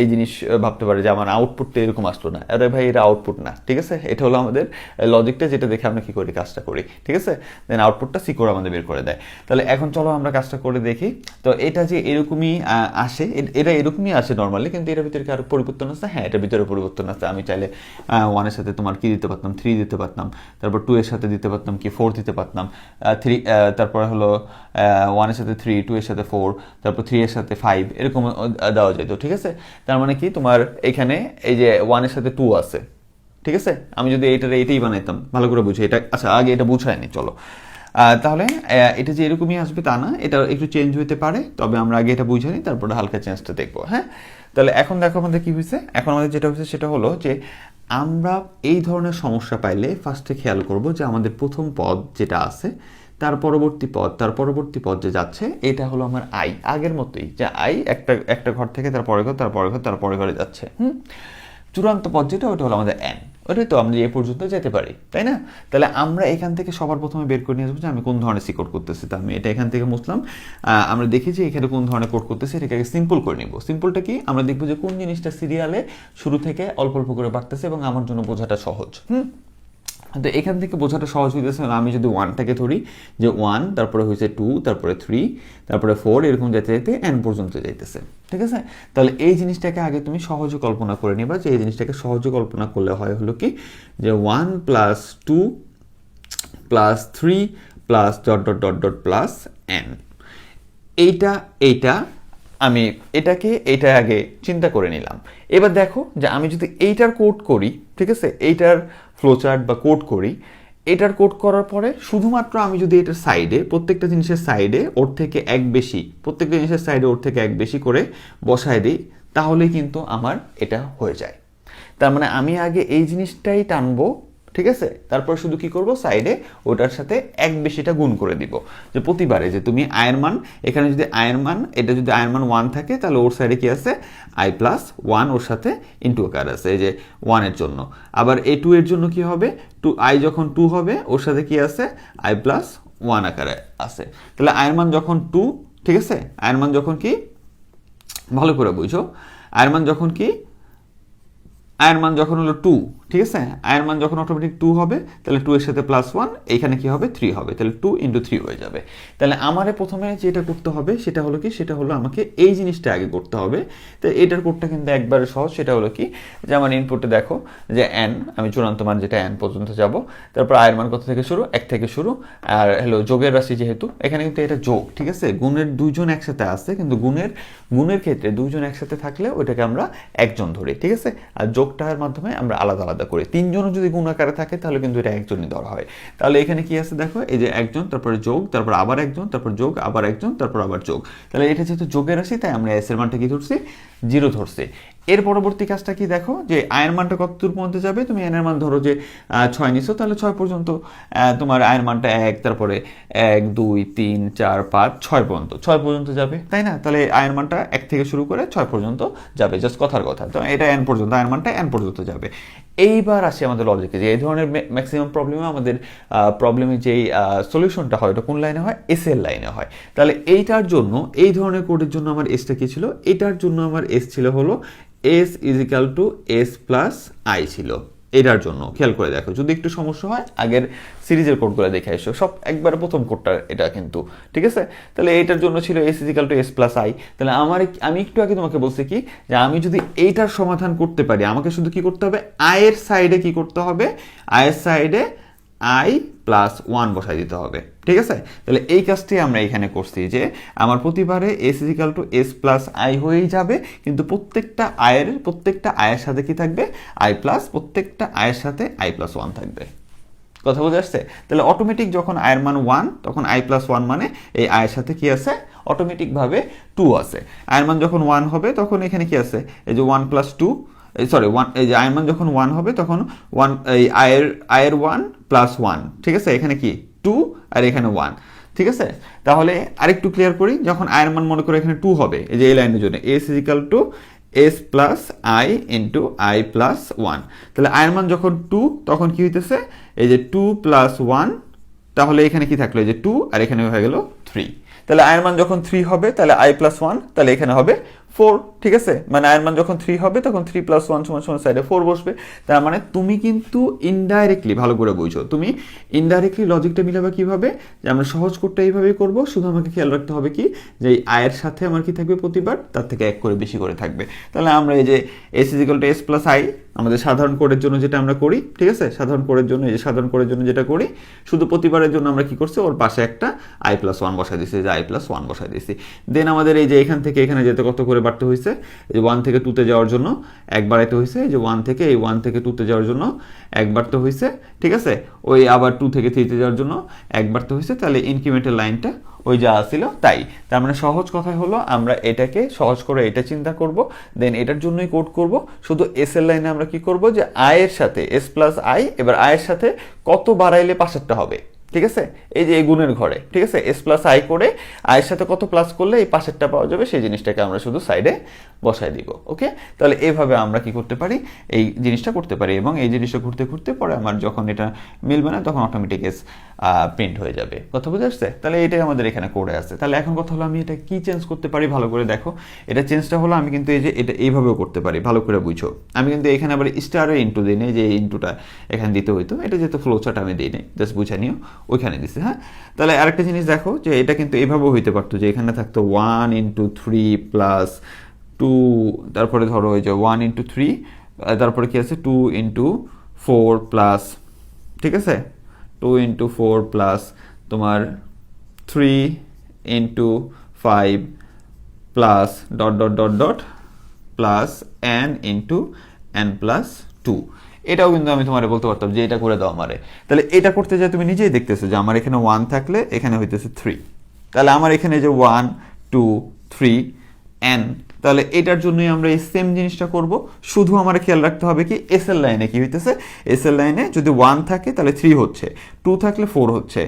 এই জিনিস ভাবতে পারে যে আমার আউটপুটটা এরকম আসলো না। আরে ভাই এটা আউটপুট না। ঠিক আছে? এটা হলো আমাদের লজিকটা, যেটা দেখে আমরা কি করি, কাজটা করি। ঠিক আছে? দেন আউটপুটটা সি করে আমাদের বের করে দেয়। তাহলে এখন চলো আমরা কাজটা করে দেখি। তো এটা যে এরকমই আসে, এটা এরকমই আসে নর্মালি, কিন্তু এটার ভিতরে কি আরো পরিবর্তন আছে? হ্যাঁ, এটার ভিতরে পরিবর্তন আছে। আমি চাইলে 1 এর সাথে তোমার কি দিতে পারতাম, 3 দিতে পারতাম, তারপর 2 এর সাথে দিতে পারতাম কি 4 দিতে পারতাম, 3 তারপরে হলো 1 এর সাথে 3, 2 এর সাথে 4, তারপর 3 এর সাথে 5 এরকম দেওয়া যেত। ঠিক আছে? তার মানে কি তোমার এখানে এই যে 1 এর সাথে 2 আছে। ঠিক আছে? আমি যদি এইটাই বানাইতাম, ভালো করে বুঝি এটা। আচ্ছা আগে এটা বুঝায়নি, চলো। তাহলে এটা যে এরকমই আসবে তা না, এটা একটু চেঞ্জ হতে পারে, তবে আমরা আগে এটা বুঝে নিই, তারপরে হালকা চেঞ্জটা দেখবো। হ্যাঁ, তাহলে এখন দেখো আমাদের কি হয়েছে। এখন আমাদের যেটা হয়েছে সেটা হলো যে আমরা এই ধরনের সমস্যা পাইলে ফার্স্টে খেয়াল করব যে আমাদের প্রথম পদ যেটা আছে তার পরবর্তী পদ যে যাচ্ছে এটা হলো আমার আই, আগের মতোই যে আই একটা ঘর থেকে তার পরের ঘর, তার পরের ঘর, তার পরের ঘরে যাচ্ছে। চূড়ান্ত পদ যেটা ওটা হলো আমাদের এন, ওটাই তো আমরা এ পর্যন্ত যেতে পারি, তাই না? তাহলে আমরা এখান থেকে সবার প্রথমে বের করে নিয়ে আসবো যে আমি কোন ধরনের সি কোড করতেছি। তো আমি এটা এখান থেকে মুছলাম, আমরা দেখি যে এখানে কোন ধরনের কোড করতেছি, এটাকে সিম্পল করে নিব। সিম্পলটা কি, আমরা দেখবো যে কোন জিনিসটা সিরিয়ালে শুরু থেকে অল্প অল্প করে বাড়তেছে এবং আমার জন্য বোঝাটা সহজ। তো এখান থেকে বোঝাটা সহজ হইতেছে, আমি যদি 1টাকে ধরি যে 1, তারপরে হয়েছে 2, তারপরে 3, তারপরে 4, এরকম যেতে যেতে n পর্যন্ত যাইতেছে। ঠিক আছে? তাহলে এই জিনিসটাকে আগে তুমি সহজে কল্পনা করে নিবা, যে এই জিনিসটাকে সহজে কল্পনা করলে হয় হলো কি যে 1 + 2 + 3 + ... n। এইটা আমি এইটা আগে চিন্তা করে নিলাম। এবার দেখো যে আমি যদি এইটার কোড করি, ঠিক আছে, এইটার ফ্লোচার্ট বা কোড করি, এটার কোড করার পরে শুধুমাত্র আমি যদি এটার সাইডে প্রত্যেকটা জিনিসের সাইডে ওর থেকে এক বেশি করে বসায় দিই, তাহলে কিন্তু আমার এটা হয়ে যায়। তার মানে আমি আগে এই জিনিসটাই টানবো, ঠিক আছে, তারপর শুধু কি করব, সাইডে ওটার সাথে এক বেশিটা গুণ করে দিব। যে প্রতিবারে যে তুমি আয়ের মান, এখানে যদি আয়ের মান, এটা যদি আয়ের মান 1 থাকে তাহলে ওর সাইডে কি আছে, i + 1 ওর সাথে ইন্টু আকার আছে, এই যে 1 এর জন্য। আবার এই 2 এর জন্য কি হবে, i যখন 2 হবে ওর সাথে কি আছে, i + 1 আকারে আছে। তাহলে আয়ের মান যখন 2, ঠিক আছে, আয়ের মান যখন কি, ভালো করে বুঝো, আয়ের মান যখন কি, আয়ের মান যখন হলো 2, ঠিক আছে, আয়ের মান যখন অটোমেটিক 2 হবে তাহলে 2 এর সাথে +1, এইখানে কি হবে, 3 হবে, তাহলে 2 × 3 হয়ে যাবে। তাহলে আমারে প্রথমে যেটা করতে হবে সেটা হলো কি, সেটা হলো আমাকে এই জিনিসটা আগে করতে হবে। তো এটার কোডটা কিন্তু একবারে সহজ। সেটা হলো কি যে আমার ইনপুটে দেখো যে n, আমি চূড়ান্ত মান যেটা n পর্যন্ত যাব, তারপর আয়ের মান কত থেকে শুরু, 1 থেকে শুরু, আর হলো যোগের রাশি যেহেতু এখানে কিন্তু এটা যোগ, ঠিক আছে, গুণের দুইজন একসাথে আছে, কিন্তু গুণের ক্ষেত্রে দুইজন একসাথে থাকলে ওইটাকে আমরা একজন ধরি, ঠিক আছে, আর যোগটার মাধ্যমে আমরা আলাদা আলাদা করি। তিনজনও যদি গুণ আকারে থাকে তাহলে কিন্তু এটা একজনই ধরা হয়। তাহলে এখানে কি আছে দেখো, এই যে একজন, তারপরে যোগ, তারপর আবার একজন, তারপর যোগ, আবার একজন, তারপর আবার যোগ। তাহলে এটা যেহেতু যোগের রাশি তাই আমরা এস এর মানটা কি ধরছি, 0 ধরছি। এর পরবর্তী কাজটা কি দেখো, যে আয়ের মানটা কত দূর পর্যন্ত যাবে, তুমি এন এর মান ধরো যে 6 নিছো, তাহলে 6 পর্যন্ত তোমার আয়ের মানটা 1, তারপরে 1, 2, 3, 4, 5, 6 পর্যন্ত যাবে, তাই না? তাহলে আয়ের মানটা 1 থেকে শুরু করে 6 পর্যন্ত যাবে, জাস্ট কথার কথা। তো এটা n পর্যন্ত, আয়ের মানটা n পর্যন্ত যাবে। এইবার আসি আমাদের লজিকে, যে এই ধরনের ম্যাক্সিমাম প্রবলেমে আমাদের প্রবলেমের যেই সলিউশনটা হয় ওটা কোন লাইনে হয়, এস এর লাইনে হয়। তাহলে এইটার জন্য, এই ধরনের কোডের জন্য আমার এসটা কি ছিল, এটার জন্য আমার এস ছিল হলো S is equal to s plus I ছিল। এটার জন্য খেয়াল করে দেখো, যদি একটু সমস্যা হয় আগের সিরিজের কোডগুলো দেখে এসো, সব একবারে প্রথম কোডটা এটা কিন্তু, ঠিক আছে। তাহলে এটার জন্য ছিল S is equal to s plus I. তাহলে আমি একটু আগে তোমাকে বলছি কি, যে আমি যদি এইটার সমাধান করতে পারি, আমাকে শুধু কি করতে হবে, আয়ের সাইডে কি করতে হবে, আয়ের সাইডে আই প্লাস 1 বসাই দিতে হবে, ঠিক আছে। তাহলে এই কাজটি আমরা এখানে করছি, যে আমার প্রতিবারে s is equal to s plus i হয়েই যাবে, কিন্তু প্রত্যেকটা আয়ের সাথে কি থাকবে, আই প্লাস, প্রত্যেকটা আয়ের সাথে আই প্লাস 1 থাকবে। কথা বুঝে আসছে? তাহলে অটোমেটিক যখন আয়ের মান 1, তখন আই প্লাস 1 মানে এই আয়ের সাথে কি আছে, অটোমেটিকভাবে 2 আছে। আয়ের মান যখন 1 হবে তখন এখানে কি আছে, এই যে 1 প্লাস 2, সরি 1, এই যে আয়ের মান যখন 1 হবে তখন 1, এই আয়ের 1 প্লাস 1, ঠিক আছে। এখানে কি 2 আর এখানে 1, ঠিক আছে। তাহলে আরেকটু ক্লিয়ার করি, যখন আয়ের মান মনে করো এখানে 2 হবে, এই যে এই লাইনের জন্য S is equal to s plus I into I plus 1। তাহলে আয়ের মান যখন 2, তখন কি হইতেছে, এই যে 2 প্লাস 1, তাহলে এখানে কি থাকলো, এই যে 2 আর এখানে হয়ে গেল 3। তাহলে আয়ের মান যখন 3 হবে, তাহলে আই প্লাস 1, তাহলে এখানে হবে 4, ঠিক আছে। মানে আয়ের মান যখন 3 হবে তখন 3 প্লাস 1 সমান সমান সাইডে 4 বসবে। তার মানে তুমি কিন্তু ইনডাইরেক্টলি, ভালো করে বুঝো, তুমি ইনডাইরেক্টলি লজিকটা মিলাবে কিভাবে, যে আমরা সহজ করতে এইভাবেই করব, শুধু আমাকে খেয়াল রাখতে হবে কি, যে এই আয়ের সাথে আমার কি থাকবে, প্রতিবার তার থেকে 1 করে বেশি করে থাকবে। তাহলে আমরা এই যে S is equal to s plus I, আমাদের সাধারণ কোডের জন্য যেটা আমরা করি, ঠিক আছে, সাধারণ কোডের জন্য, এই যে সাধারণ কোডের জন্য যেটা করি, শুধু প্রতিবারের জন্য আমরা কি করছি, ওর পাশে একটা আই প্লাস 1 বসাই দিয়েছি, যে আই প্লাস 1 বসাই দিয়েছি। দেন আমাদের এই যে এখান থেকে এখানে যেতে কত করে বাড়তে হয়েছে, এই যে 1 থেকে 2 তে যাওয়ার জন্য 1 বাড়াইতে হয়েছে, এই যে 1 থেকে 2 তে যাওয়ার জন্য 1 বাড়তে হয়েছে, ঠিক আছে। ওই আবার 2 থেকে 3 তে যাওয়ার জন্য 1 বাড়তে হয়েছে। তাহলে ইনক্রিমেন্টাল লাইনটা ওই যা ছিল তাই। তার মানে সহজ কথাই হলো, আমরা এটাকে সহজ করে এটা চিন্তা করব, দেন এটার জন্যই কোড করব। শুধু এস এর লাইনে আমরা কি করব, যে আয়ের সাথে এস প্লাস আই, এবার আয়ের সাথে কত বাড়াইলে পাশেরটা হবে, ঠিক আছে। এই যে এই গুণের ঘরে, ঠিক আছে, এস প্লাস আই করে আয়ের সাথে কত প্লাস করলে এই পাশেরটা পাওয়া যাবে, সেই জিনিসটাকে আমরা শুধু সাইডে বসাই দিব। ওকে, তাহলে এইভাবে আমরা কি করতে পারি, এই জিনিসটা করতে পারি, এবং এই জিনিসটা ঘুরতে ঘুরতে পরে আমার যখন এটা মিলবে না, তখন অটোমেটিক এস প্রিন্ট হয়ে যাবে। কথা বুঝে আসছে? তাহলে এটাই আমাদের এখানে কোডে আছে। তাহলে এখন কথা হলো, আমি এটা কি চেঞ্জ করতে পারি, ভালো করে দেখো। এটা চেঞ্জটা হলো, আমি কিন্তু এই যে এটা এইভাবেও করতে পারি, ভালো করে বুঝো। আমি কিন্তু এখানে আবার স্টারের ইন্টু দিই নাই, যে এই ইন্টুটা এখানে দিতে হইতো, এটা যেহেতু ফ্লো চার্ট আমি দিই নাই, জাস্ট বুঝে নিও, ওইখানে দিছি। হ্যাঁ, তাহলে আরেকটা জিনিস দেখো, যে এটা কিন্তু এইভাবেও হইতে পারতো, যে এখানে থাকতো 1 ইন্টু 3 প্লাস 2, তারপরে ধরো ওই যে 1 ইন্টু 3, তারপরে কি আছে 2 ইন্টু 4 প্লাস, ঠিক আছে, 2 ইন্টু 4 প্লাস তোমার 3 into 5 plus dot dot dot dot plus n into n plus 2। এটাও কিন্তু আমি তোমার বলতে পারতাম যে এটা করে দাও আমারে। তাহলে এটা করতে যাই, তুমি নিজেই দেখতেছো যে আমার এখানে 1 থাকলে এখানে হইতেছে 3, তাহলে আমার এখানে যে 1 2 3 n, তাহলে এটার জন্যই আমরা এই সেম জিনিসটা করব। শুধু আমার খেয়াল রাখতে হবে কি, এস এর লাইনে কি হইতেছে, এস এর লাইনে যদি 1 থাকে তাহলে 3 হচ্ছে, 2 থাকলে 4 হচ্ছে,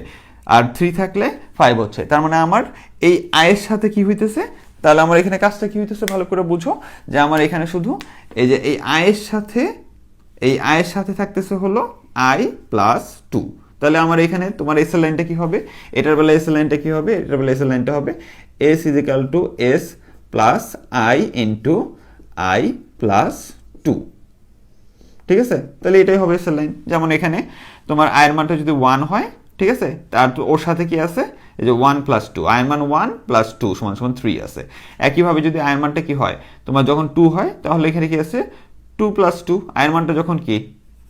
আর 3 থাকলে 5 হচ্ছে। তার মানে আমার এই আয়ের সাথে কি হইতেছে, তাহলে আমার এখানে কাজটা কি হইতেছে ভালো করে বুঝো, যে আমার এখানে শুধু এই যে এই আয়ের সাথে থাকতেছে হলো আই প্লাস 2। তাহলে আমার এখানে তোমার এস এর লাইনটা কি হবে, এটার বেলা এস এর লাইনটা কি হবে, এটার বেলা এস এর লাইনটা হবে S is equal to s plus I into I plus 2, ঠিক আছে। তাহলে এটাই হবে এস এর লাইন। যেমন এখানে তোমার আয়ের মানটা যদি 1 হয়, ঠিক আছে, তার তো ওর সাথে কি আছে, এই যে 1 প্লাস 2, আয়ের মান 1 প্লাস 2 সমান সমান 3 আছে। একইভাবে যদি আয়ের মানটা কি হয়, তোমার যখন 2 হয়, তাহলে এখানে কি আছে 2 প্লাস 2, আয়ের মানটা যখন কি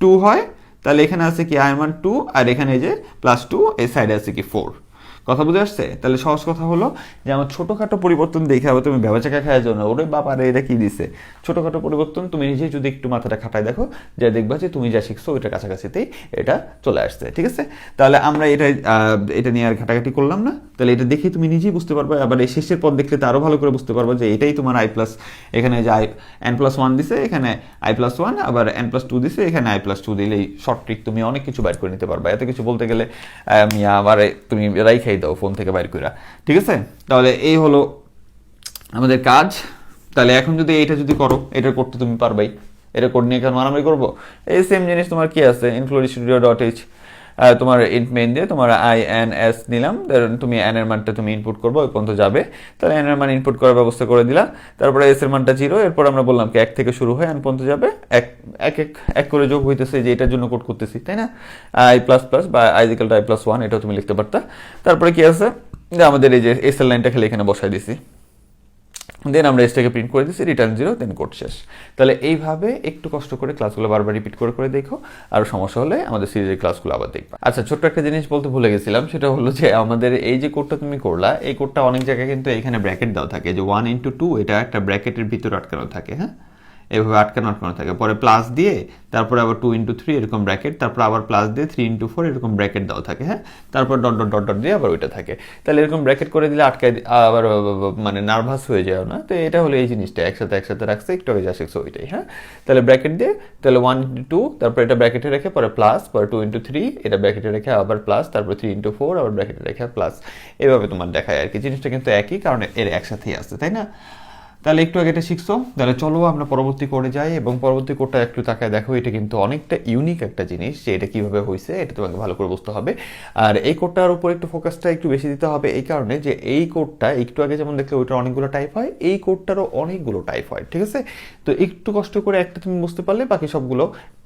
2 হয়, তাহলে এখানে আছে কি আয়ের মান 2, আর এখানে এই যে প্লাস 2, এই সাইডে আছে কি 4। কথা বুঝে আসছে? তাহলে সহজ কথা হলো, যে আমার ছোটোখাটো পরিবর্তন দেখে আবার তুমি ব্যবচাকা খাওয়ার জন্য ওরে বাবারে এটা কি দিছে, ছোটোখাটো পরিবর্তন তুমি নিজেই যদি একটু মাথাটা খাটায় দেখো, যে দেখবা যে তুমি যা শিখছো ওইটা কাছাকাছিতেই এটা চলে আসছে, ঠিক আছে। তাহলে আমরা এটা নিয়ে আর ঘাটাঘাটি করলাম না। তাহলে এটা দেখে তুমি নিজেই বুঝতে পারবে, আবার এই শেষের পদ দেখলে তো আরও ভালো করে বুঝতে পারবো যে এটাই তোমার আই প্লাস, এখানে যে n প্লাস 1 দিছে, এখানে আই প্লাস 1, আবার n প্লাস 2 দিছে, এখানে আই প্লাস 2 দিলেই শর্ট ট্রিক, তুমি অনেক কিছু বাইর করে নিতে পারবা। এত কিছু বলতে গেলে আমি আবার তুমি রাইখাই দাও ফোন থেকে বাইর কইরা, ঠিক আছে। তাহলে এই হলো আমাদের কাজ। তাহলে এখন যদি এইটা যদি করো, এটা করতে তুমি পারবাই, এটা কোড নিয়ে কেন মারামারি করবো। এই সেম জিনিস তোমার কি আছে, inflow studio.h তোমার ইন্ট মেইন দিয়ে তোমার INS নিলাম, তুমি n এর মানটা তুমি ইনপুট করবো, ওই পর্যন্ত যাবে। তাহলে n এর মান ইনপুট করার ব্যবস্থা করে দিলা। তারপরে s এর মানটা 0, এরপর আমরা বললাম কি 1 থেকে শুরু হয় n পর্যন্ত যাবে, এক করে যোগ হইতেছে, যে এটার জন্য কোড করতেছি, তাই না? i প্লাস প্লাস বা i equal to i plus 1, এটাও তুমি লিখতে পারতা। তারপরে কি আছে যে আমাদের এই যে এস এর লাইনটা খালি এখানে বসাই দিছি, দেন আমরা এসটাকে প্রিন্ট করে দিচ্ছি, রিটার্ন 0, দেন কোড শেষ। তাহলে এইভাবে একটু কষ্ট করে ক্লাসগুলো বারবার রিপিট করে করে দেখো, আর সমস্যা হলে আমাদের সিরিজের ক্লাসগুলো আবার দেখবা। আচ্ছা, ছোট্ট একটা জিনিস বলতে ভুলে গেছিলাম, সেটা হলো যে আমাদের এই যে কোডটা তুমি করলা, এই কোডটা অনেক জায়গায় কিন্তু এখানে ব্র্যাকেট দেওয়া থাকে, যে 1 × 2 এটা একটা ব্র্যাকেটের ভিতরে আটকানো থাকে, হ্যাঁ, এভাবে আটকানো থাকে, পরে প্লাস দিয়ে তারপরে আবার 2 × 3 এরকম ব্র্যাকেট, তারপর আবার প্লাস দিয়ে 3 × 4 এরকম ব্র্যাকেট দেওয়া থাকে, হ্যাঁ, তারপর ডট ডট ডট ডট দিয়ে আবার ওইটা থাকে। তাহলে এরকম ব্র্যাকেট করে দিলে আটকায় আবার মানে নার্ভাস হয়ে যায় না। তো এটা হলো এই জিনিসটা একসাথে রাখছে, একটু আগে যা শিখছো ওইটাই, হ্যাঁ। তাহলে ব্র্যাকেট দিয়ে, তাহলে 1 × 2, তারপর এটা ব্র্যাকেটে রেখে পরে প্লাস, পরে 2 × 3 এটা ব্র্যাকেটে রেখে আবার প্লাস, তারপর 3 × 4 আবার ব্র্যাকেটে রেখে প্লাস, এভাবে তোমার দেখায় আর কি। জিনিসটা কিন্তু একই, কারণ এর একসাথেই আছে, তাই না? তাহলে একটু আগে এটা শিখছো, তাহলে চলো আমরা পরবর্তী কোডে যাই, এবং পরবর্তী কোডটা একটু তাকায় দেখো। এটা কিন্তু অনেকটা ইউনিক একটা জিনিস, যে এটা কিভাবে হয়েছে এটা তোমাকে ভালো করে বুঝতে হবে। আর এই কোডটার উপর একটু ফোকাসটা একটু বেশি দিতে হবে, এই কারণে যে এই কোডটা একটু আগে যেমন দেখলে ওইটার অনেকগুলো টাইপ হয়, এই কোডটারও অনেকগুলো টাইপ হয়, ঠিক আছে? তো একটু কষ্ট করে একটা তুমি বুঝতে পারলে বাকি সবগুলো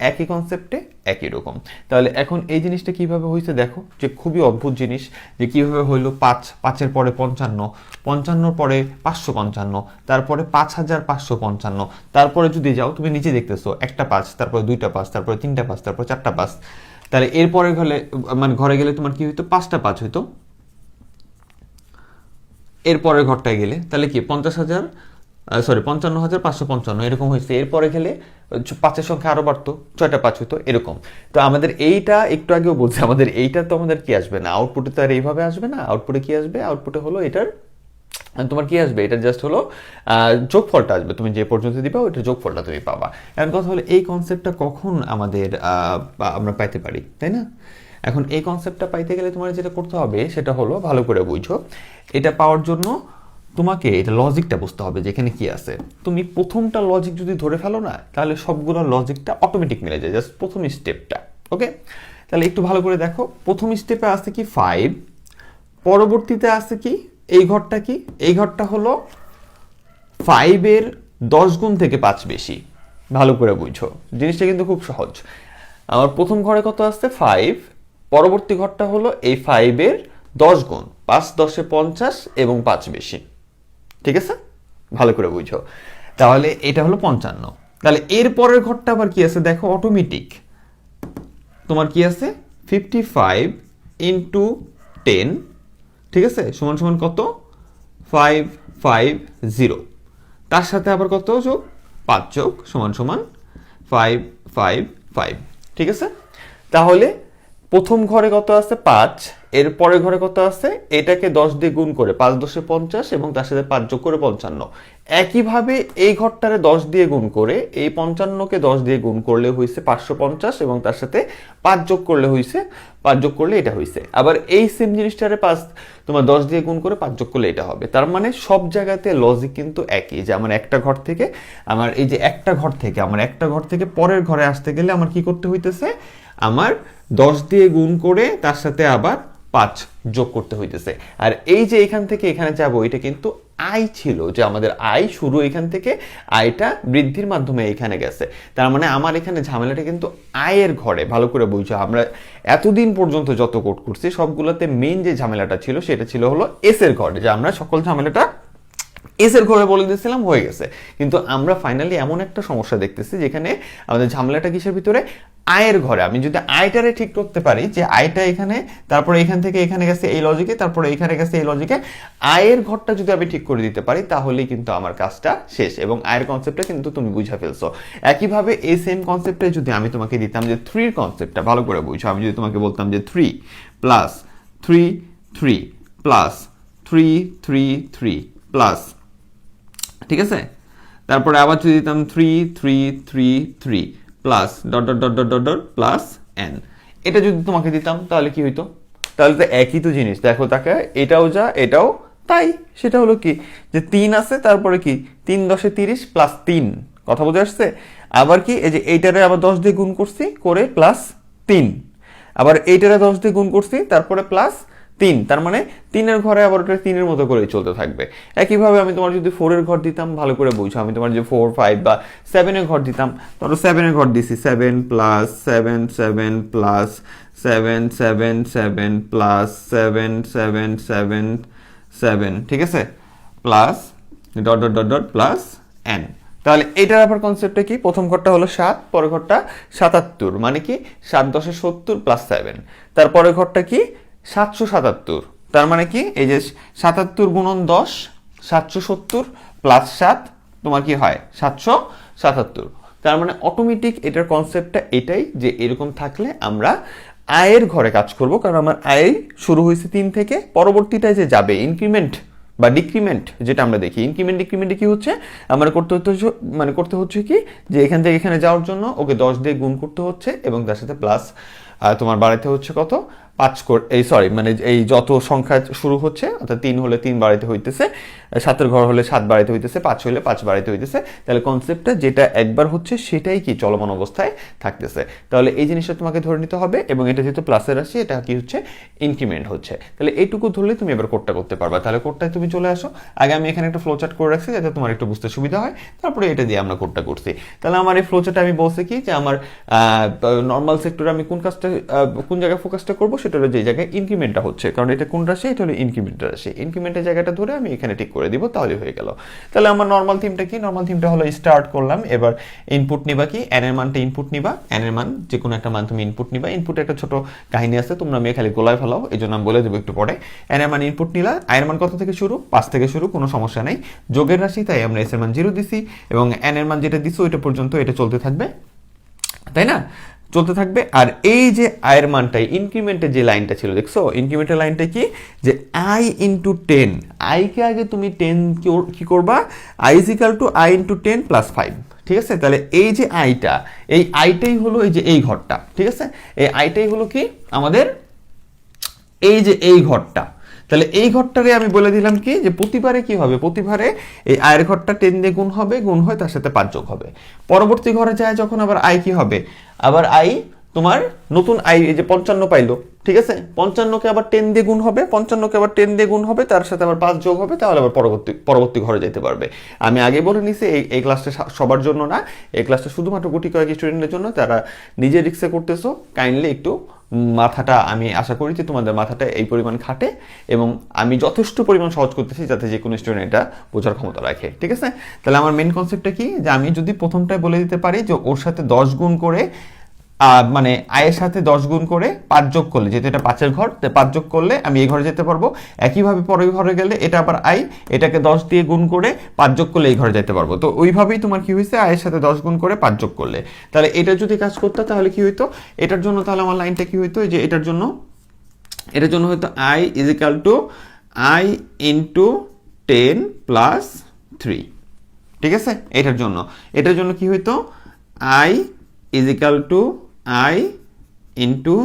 একই কনসেপ্টে একই রকম। তাহলে এখন এই জিনিসটা কিভাবে হয়েছে দেখো, যে খুবই অদ্ভুত জিনিস, যে কিভাবে হইলো 5 পরে 55, 55 পরে 555, তারপরে 5555, তারপরে যদি যাও তুমি নিচে দেখতেছো একটা 5, তারপরে 2টা 5, তারপরে 3টা 5, তারপরে 4টা 5। তাহলে এরপরে ঘরে গেলে তোমার কি হইতো, 5টা 5 হইতো। এরপরের ঘরটায় গেলে তাহলে কি 55,555 এরকম হয়েছে। এরপরে গেলে 5-এর সংখ্যা আরো বাড়তো, 6টা 5 হইতো, এরকম। তো আমাদের এইটা একটু আগেও বলছে, আমাদের এইটা তো আমাদের কি আসবে না, আউটপুটে তো আর এইভাবে আসবে না। আউটপুটে কি আসবে, আউটপুটে হলো এটার তোমার কি আসবে, এটা জাস্ট হলো যোগফলটা আসবে, তুমি যে পর্যন্ত দিবা ওইটা যোগফলটা তুমি পাবা। এখন কথা হলো এই কনসেপ্টটা কখন আমাদের আমরা পাইতে পারি, তাই না? এখন এই কনসেপ্টটা পাইতে গেলে তোমার যেটা করতে হবে সেটা হলো, ভালো করে বুঝো, এটা পাওয়ার জন্য তোমাকে এটা লজিকটা বুঝতে হবে যে এখানে কি আছে। তুমি প্রথমটা লজিক যদি ধরে ফেলো না, তাহলে সবগুলো লজিকটা অটোমেটিক মিলে যায়, জাস্ট প্রথম স্টেপটা। ওকে, তাহলে একটু ভালো করে দেখো, প্রথম স্টেপে আছে কি 5, পরবর্তীতে আছে কি এই ঘরটা, কি এই ঘরটা হলো 5-এর 10 গুণ থেকে 5 বেশি। ভালো করে বুঝো, জিনিসটা কিন্তু খুব সহজ। আমার প্রথম ঘরে কত আসছে 5, পরবর্তী ঘরটা হলো এই 5-এর 10 গুণ, 5 10 50 এবং 5 বেশি, ঠিক আছে? ভালো করে বুঝো। তাহলে এটা হলো 55। তাহলে এর পরের ঘরটা আবার কি আছে দেখো, অটোমেটিক তোমার কি আছে 55 × 10, ঠিক আছে, সমান সমান কত 550। তার সাথে আবার কত যোগ 5 যোগ সমান সমান 555, ঠিক আছে? তাহলে প্রথম ঘরে কত আছে 5, এর পরের ঘরে কত আছে, এটাকে 10 দিয়ে গুণ করে 5 10 50 এবং তার সাথে 5 যোগ করে 55। একইভাবে এই ঘরটারে 10 দিয়ে গুণ করে এই 55কে 10 দিয়ে গুণ করলে হইছে 550 এবং তার সাথে 5 যোগ করলে হইছে, 5 যোগ করলে এটা হইছে। আবার এই সেম জিনিসটারে 5 তোমার 10 দিয়ে গুণ করে 5 যোগ করলে এটা হবে। তার মানে সব জায়গাতে লজিক কিন্তু একই, যে আমার একটা ঘর থেকে আমার এই যে একটা ঘর থেকে পরের ঘরে আসতে গেলে আমার কি করতে হইতেছে, আমার 10 দিয়ে গুণ করে তার সাথে আবার 5 যোগ করতে হইতেছে। আর এই যে এখান থেকে এখানে যাবো, এটা কিন্তু আই ছিল, যে আমাদের আই শুরু এখান থেকে, আইটা বৃদ্ধির মাধ্যমে এখানে গেছে। তার মানে আমার এখানে ঝামেলাটা কিন্তু আয়ের ঘরে। ভালো করে বুঝছো, আমরা এতদিন পর্যন্ত যত কোড করছি সবগুলোতে মেইন যে ঝামেলাটা ছিল সেটা ছিল হলো এস এর ঘরে, যে আমরা সকল ঝামেলাটা এস এর ঘরে বলে দিয়েছিলাম, হয়ে গেছে। কিন্তু আমরা ফাইনালি এমন একটা সমস্যা দেখতেছি যেখানে আমাদের ঝামেলাটা কিসের ভিতরে, আয়ের ঘরে। আমি যদি আয়টারে ঠিক করতে পারি, যে আয়টা এখানে, তারপরে এখান থেকে এখানে গেছে এই লজিকে, তারপরে এখানে গেছে এই লজিকে, আয়ের ঘরটা যদি আমি ঠিক করে দিতে পারি, তাহলেই কিন্তু আমার কাজটা শেষ, এবং আয়ের কনসেপ্টটা কিন্তু তুমি বুঝে ফেলছো। একইভাবে এই সেম কনসেপ্টে যদি আমি তোমাকে দিতাম যে 3-র কনসেপ্টটা, ভালো করে বুঝছো, আমি যদি তোমাকে বলতাম যে 3 প্লাস 3 3 প্লাস 3 3 3 প্লাস, ঠিক আছে, তারপরে আবার যদি দিতাম 3 3 3 3 plus dot dot dot dot dot dot plus N, এটা যদি তোমাকে দিতাম তাহলে কি হইতো, তাহলে তো একই তো জিনিস। দেখো তাকে, এটাও যা এটাও তাই। সেটা হলো কি, যে 3 আছে, তারপরে কি 3 10 30 প্লাস 3, কথা বুঝে আসছে? আবার কি, এই যে এইটারে আবার 10 দিয়ে গুণ করছি করে প্লাস 3, আবার এইটারে 10 দিয়ে গুণ করছি, তারপরে প্লাস 3, তার মানে 3-এর ঘরে আবার ওটা 3-এর মতো করেই চলতে থাকবে। একইভাবে আমি তোমার যদি 4-এর ঘর দিতাম, ভালো করে বুঝো, আমি তোমার যে 4, 5 বা 7-এর ঘর দিতাম, ধরো 7-এর ঘর দিছি, 7 প্লাস 7 7 প্লাস 7 7 7 প্লাস 7 7 7 7, ঠিক আছে, plus dot dot dot dot plus n। তাহলে এটার আবার কনসেপ্টটা কি, প্রথম ঘরটা হলো 7, পরের ঘরটা 77, মানে কি 7 10 70 প্লাস 7, তারপরের ঘরটা কি 777, তার মানে কি এই যে 77 গুণন 10 770 প্লাস 7 তোমার কি হয় 777। তার মানে অটোমেটিক এটার কনসেপ্টটা এটাই যে এরকম থাকলে আমরা আয়ের ঘরে কাজ করব, কারণ আমার আয় শুরু হয়েছে 3 থেকে, পরবর্তীটায় যে যাবে ইনক্রিমেন্ট বা ডিক্রিমেন্ট, যেটা আমরা দেখি ইনক্রিমেন্ট ডিক্রিমেন্টে কি হচ্ছে, আমার করতে হচ্ছে কি যে এখান থেকে এখানে যাওয়ার জন্য ওকে 10 দিয়ে গুণ করতে হচ্ছে এবং তার সাথে প্লাস তোমার বাড়াইতে হচ্ছে কত 5 মানে এই যত সংখ্যা শুরু হচ্ছে, অর্থাৎ 3 হলে 3 বাড়াইতে হইতেছে, 7-এর ঘর হলে 7 বাড়াইতে হইতেছে, 5 হলে 5 বাড়াইতে হইতেছে। তাহলে কনসেপ্টটা যেটা একবার হচ্ছে সেটাই কি চলমান অবস্থায় থাকতেছে। তাহলে এই জিনিসটা তোমাকে ধরে নিতে হবে, এবং এটা যেহেতু প্লাসের রাশি, এটা কি হচ্ছে ইনক্রিমেন্ট হচ্ছে। তাহলে এইটুকু ধরলে তুমি এবার কোডটা করতে পারবা। তাহলে কোডটায় তুমি চলে আসো। আগে আমি এখানে একটা ফ্লো চার্ট করে রাখছি যাতে তোমার একটু বুঝতে সুবিধা হয়, তারপরে এটা দিয়ে আমরা কোডটা করছি। তাহলে আমার এই ফ্লো চার্টে আমি বলছি কি যে আমার নর্মাল সেক্টরে আমি কোন জায়গায় ফোকাসটা করবো, সেটা হলো যে জায়গায় ইনক্রিমেন্টটা হচ্ছে, কারণ এটা কোন রাশি, এটা হলো ইনক্রিমেন্টের রাশি। ইনক্রিমেন্টের জায়গাটা ধরে আমি এখানে ঠিক করে দিব, তাহলে হয়ে গেল। তাহলে আমার নর্মাল থিমটা কি, নর্মাল থিমটা হলো স্টার্ট করলাম, এবার ইনপুট নিবা কি n এর মানটা ইনপুট নিবা, n এর মান যে কোনো একটা মান তুমি ইনপুট নিবা। ইনপুটে একটা ছোট কাহিনী আছে, তোমরা মেয়ে খালি গোলায় ফেলাও, এই জন্য আমি বলে দেবো একটু পরে। n এর মান ইনপুট নিলা, i এর মান কত থেকে শুরু, 5 থেকে শুরু, কোনো সমস্যা নেই, যোগের রাশি, তাই আমরা s এর মান 0 দিছি, এবং n এর মান যেটা দিছো ওইটা পর্যন্ত এটা চলতে থাকবে, তাই না, চলতে থাকবে। আর এই যে আয়ের মানটাই ইনক্রিমেন্টের যে লাইনটা ছিল, দেখছো ইনক্রিমেন্টের লাইনটা কি, যে i ইন্টু 10, আইকে আগে তুমি 10 কি করবা, i is equal two i into 10 plus 5, ঠিক আছে। তাহলে এই যে আইটা, এই আইটাই হলো এই যে এই ঘরটা, ঠিক আছে, এই আইটাই হলো কি আমাদের এই যে এই ঘরটা। তাহলে এই ঘরটারে আমি বলে দিলাম কি যে প্রতিবারে কি হবে, প্রতিবারে এই আয়ের ঘরটা 10 দিয়ে গুণ হবে, গুণ হয় তার সাথে 5 যোগ হবে। পরবর্তী ঘরে যায় যখন আবার আই কি হবে, আবার আই তোমার নতুন আই এই যে 55 পাইলো, ঠিক আছে, 55কে আবার 10 দিয়ে গুণ হবে, 55কে আবার 10 দিয়ে গুণ হবে, তার সাথে আবার 5 যোগ হবে, তাহলে আবার পরবর্তী ঘরে যেতে পারবে। আমি আগে বলে নিছি এই ক্লাসটা সবার জন্য না, এই ক্লাসটা শুধুমাত্র গুটি কয়েক স্টুডেন্টের জন্য, তারা নিজে রিক্সে করতেছো, কাইন্ডলি একটু মাথাটা, আমি আশা করি যে তোমাদের মাথাটা এই পরিমাণ খাটে, এবং আমি যথেষ্ট পরিমাণ সহজ করতেছি যাতে যে কোনো স্টুডেন্ট এটা বোঝার ক্ষমতা রাখে, ঠিক আছে। তাহলে আমার মেন কনসেপ্টটা কি, যে আমি যদি প্রথমটায় বলে দিতে পারি যে ওর সাথে 10 গুণ করে, মানে আয়ের সাথে 10 গুণ করে 5 যোগ করলে, যেহেতু এটা 5-এর ঘর, 5 যোগ করলে আমি এই ঘরে যেতে পারবো। একইভাবে পরের ঘরে গেলে এটা আবার আই, এটাকে 10 দিয়ে গুণ করে 5 যোগ করলে এই ঘরে যেতে পারবো। তো ওইভাবেই তোমার কি হয়েছে, আয়ের সাথে 10 গুণ করে 5 যোগ করলে, তাহলে এটা যদি কাজ করতো তাহলে কি হইতো, এটার জন্য তাহলে আমার লাইনটা কি হইতো, যে এটার জন্য হয়তো i is equal two i into 10 plus 3, ঠিক আছে। এটার জন্য কি হইতো, i is equal two i into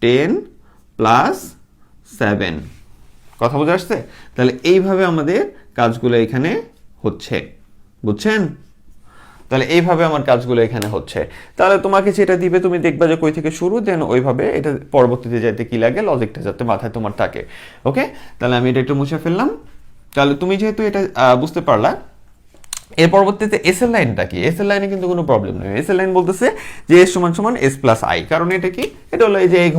10 plus 7, কথা বোঝা আসছে। তাহলে এইভাবে আমাদের কাজগুলো এখানে হচ্ছে, বুঝছেন। তাহলে এইভাবে আমার কাজগুলো এখানে হচ্ছে। তাহলে তোমাকে যেটা দিবে তুমি দেখবা যে কই থেকে শুরু, দেন ওইভাবে এটা পরবর্তীতে যাইতে কি লাগে, লজিকটা যাতে মাথায় তোমার থাকে। ওকে, তাহলে আমি এটা একটু মুছে ফেললাম। তাহলে তুমি যেহেতু এটা বুঝতে পারলা, এর পরবর্তীতে এস এর লাইনটা কি, এস এর লাইনে কিন্তু কোনো প্রবলেম নেই। এস এর লাইন বলতেছে যে এস সমান সমান এস প্লাস আই, কারণ এটা কি, এটা হলো এই যে এই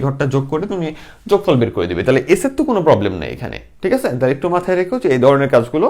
ঘরটা যোগ করে তুমি যোগফল বের করে দিবে। তাহলে এস এর তো কোনো প্রবলেম নেই এখানে, ঠিক আছে। তাহলে একটু মাথায় রেখো যে এই ধরনের কাজগুলো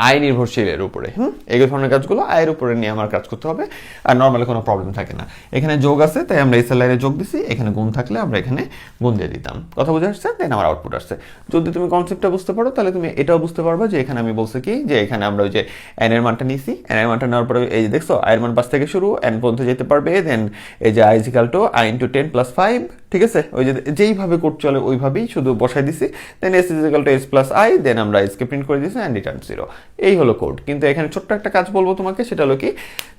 আয় নির্ভরশীলের উপরে, এই ধরনের কাজগুলো আয়ের উপরে নিয়ে আমার কাজ করতে হবে, আর নর্মালি কোনো প্রবলেম থাকে না। এখানে যোগ আছে তাই আমরা এস এর লাইনে যোগ দিছি, এখানে গুণ থাকলে আমরা এখানে গুণ দিয়ে দিতাম, কথা বুঝে আসছে, দেন আমার আউটপুট আসছে। যদি তুমি কনসেপ্টটা বুঝতে পারো তাহলে তুমি এটাও বুঝতে পারবে যে এখানে আমি বলছি কি, যে এখানে আমরা ওই যে এন এর মানটা নিছি, এন এর মানটা নেওয়ার পরে এই যে দেখছো আয়ের মান 5 থেকে শুরু, এন পর্যন্ত যেতে পারবে, দেন এই যে i is equal to i into 10 plus 5, ঠিক আছে। ওই যে যেইভাবে কোড চলে ওইভাবেই শুধু বসাই দিছি, দেন s is equal to s plus i, দেন আমরা s কে প্রিন্ট করে দিছি এন্ড রিটার্ন 0। এই হলো কোড। কিন্তু এখানে ছোট্ট একটা কাজ বলবো তোমাকে, সেটা হলো কি,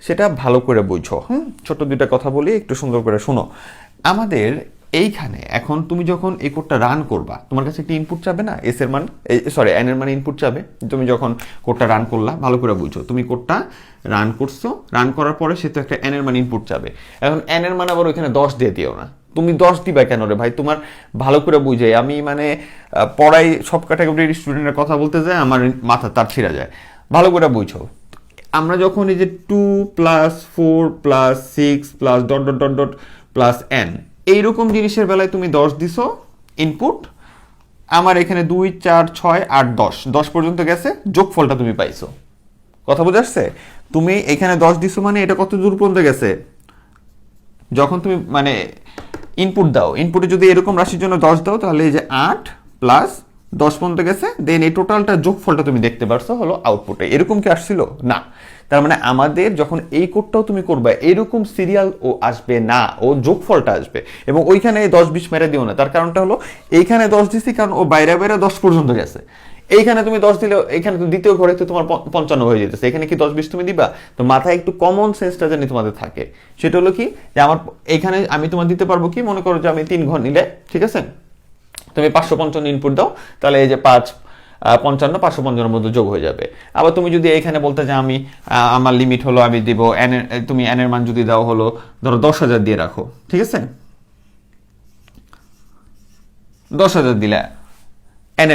সেটা ভালো করে বুঝো। ছোট দুইটা কথা বলি, একটু সুন্দর করে শুনো। আমাদের এইখানে এখন তুমি যখন এই কোডটা রান করবা, তোমার কাছে একটা ইনপুট চাবে না, এস এর মান, সরি এন এর মান ইনপুট চাবে। তুমি যখন কোডটা রান করলা, ভালো করে বুঝো, তুমি কোডটা রান করছো, রান করার পরে সে তো একটা এন এর মান ইনপুট চাবে। এখন এন এর মান আবার ওইখানে 10 দিয়ে দিও না। তুমি 10 দিবা কেন রে ভাই? তোমার ভালো করে বুঝে, আমি মানে পড়াই সব ক্যাটাগরির স্টুডেন্টের কথা বলতে যায়, আমার মাথা তার ছিঁড়া যায়। ভালো করে বুঝো, আমরা যখন এই যে 2 + 4 + 6 + dot dot dot dot plus N, এইরকম জিনিসের বেলায় তুমি 10 দিছো ইনপুট, আমার এখানে 2 4 6 8 10 পর্যন্ত গেছে, যোগফলটা তুমি পাইছো। কথা বোঝা যাচ্ছে? তুমি এখানে 10 দিছো মানে এটা কত দূর পর্যন্ত গেছে? যখন তুমি মানে ইনপুট দাও, ইনপুটে যদি এরকম রাশির জন্য 10 দাও, তাহলে এই যে 8 + 10 পর্যন্ত গেছে, দেন এই টোটালটা যোগফলটা তুমি দেখতে পারছো হলো আউটপুটে। এরকম কি আসছিল? না। তার মানে আমাদের যখন এই কোডটাও তুমি করবে, এরকম সিরিয়াল ও আসবে না, ও যোগফলটা আসবে। এবং ওইখানে 10 20 মেরে দিও না, তার কারণটা হলো এইখানে 10 দিছি কারণ ও বাইরে বাইরে 10 পর্যন্ত গেছে। এইখানে তুমি 10 দিলে, এখানে তো দ্বিতীয় ঘরে তো তোমার 55 হয়ে যেতেছে, এখানে কি 10 20 তুমি দিবা? তো মাথায় একটু কমন সেন্সটা জানি তোমাদের থাকে। সেটা হলো কি, যে আমার এখানে আমি তোমার দিতে পারবো কি, মনে করো যে আমি 3 ঘর নিলে, ঠিক আছে, তুমি 555 ইনপুট দাও, তাহলে এই যে 5 55 555 মধ্যে যোগ হয়ে যাবে। আবার তুমি যদি এখানে বলতে যে আমি আমার লিমিট হলো আমি দিব এন এর, তুমি এন এর মান যদি দাও হলো ধরো 10,000 দিয়ে রাখো, ঠিক আছে, 10,000 দিলে এন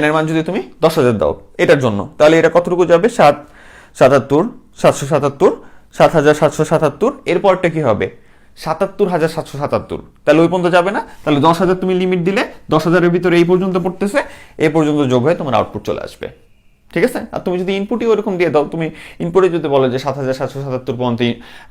এর মান যদি তুমি 10,000 দাও এটার জন্য, তাহলে এটা কতটুকু যাবে? 777 777 7,777। এরপরটা কি হবে? 77,777। তাহলে ওই পর্যন্ত যাবে না, তাহলে 10,000 তুমি লিমিট দিলে, 10,000-এর ভিতরে এই পর্যন্ত পড়তেছে, এই পর্যন্ত যোগ হয়ে তোমার আউটপুট চলে আসবে। ঠিক আছে? আর তুমি যদি ইনপুটই ওরকম দিয়ে দাও, তুমি ইনপুটে যদি বলো যে 7,777 পর্যন্ত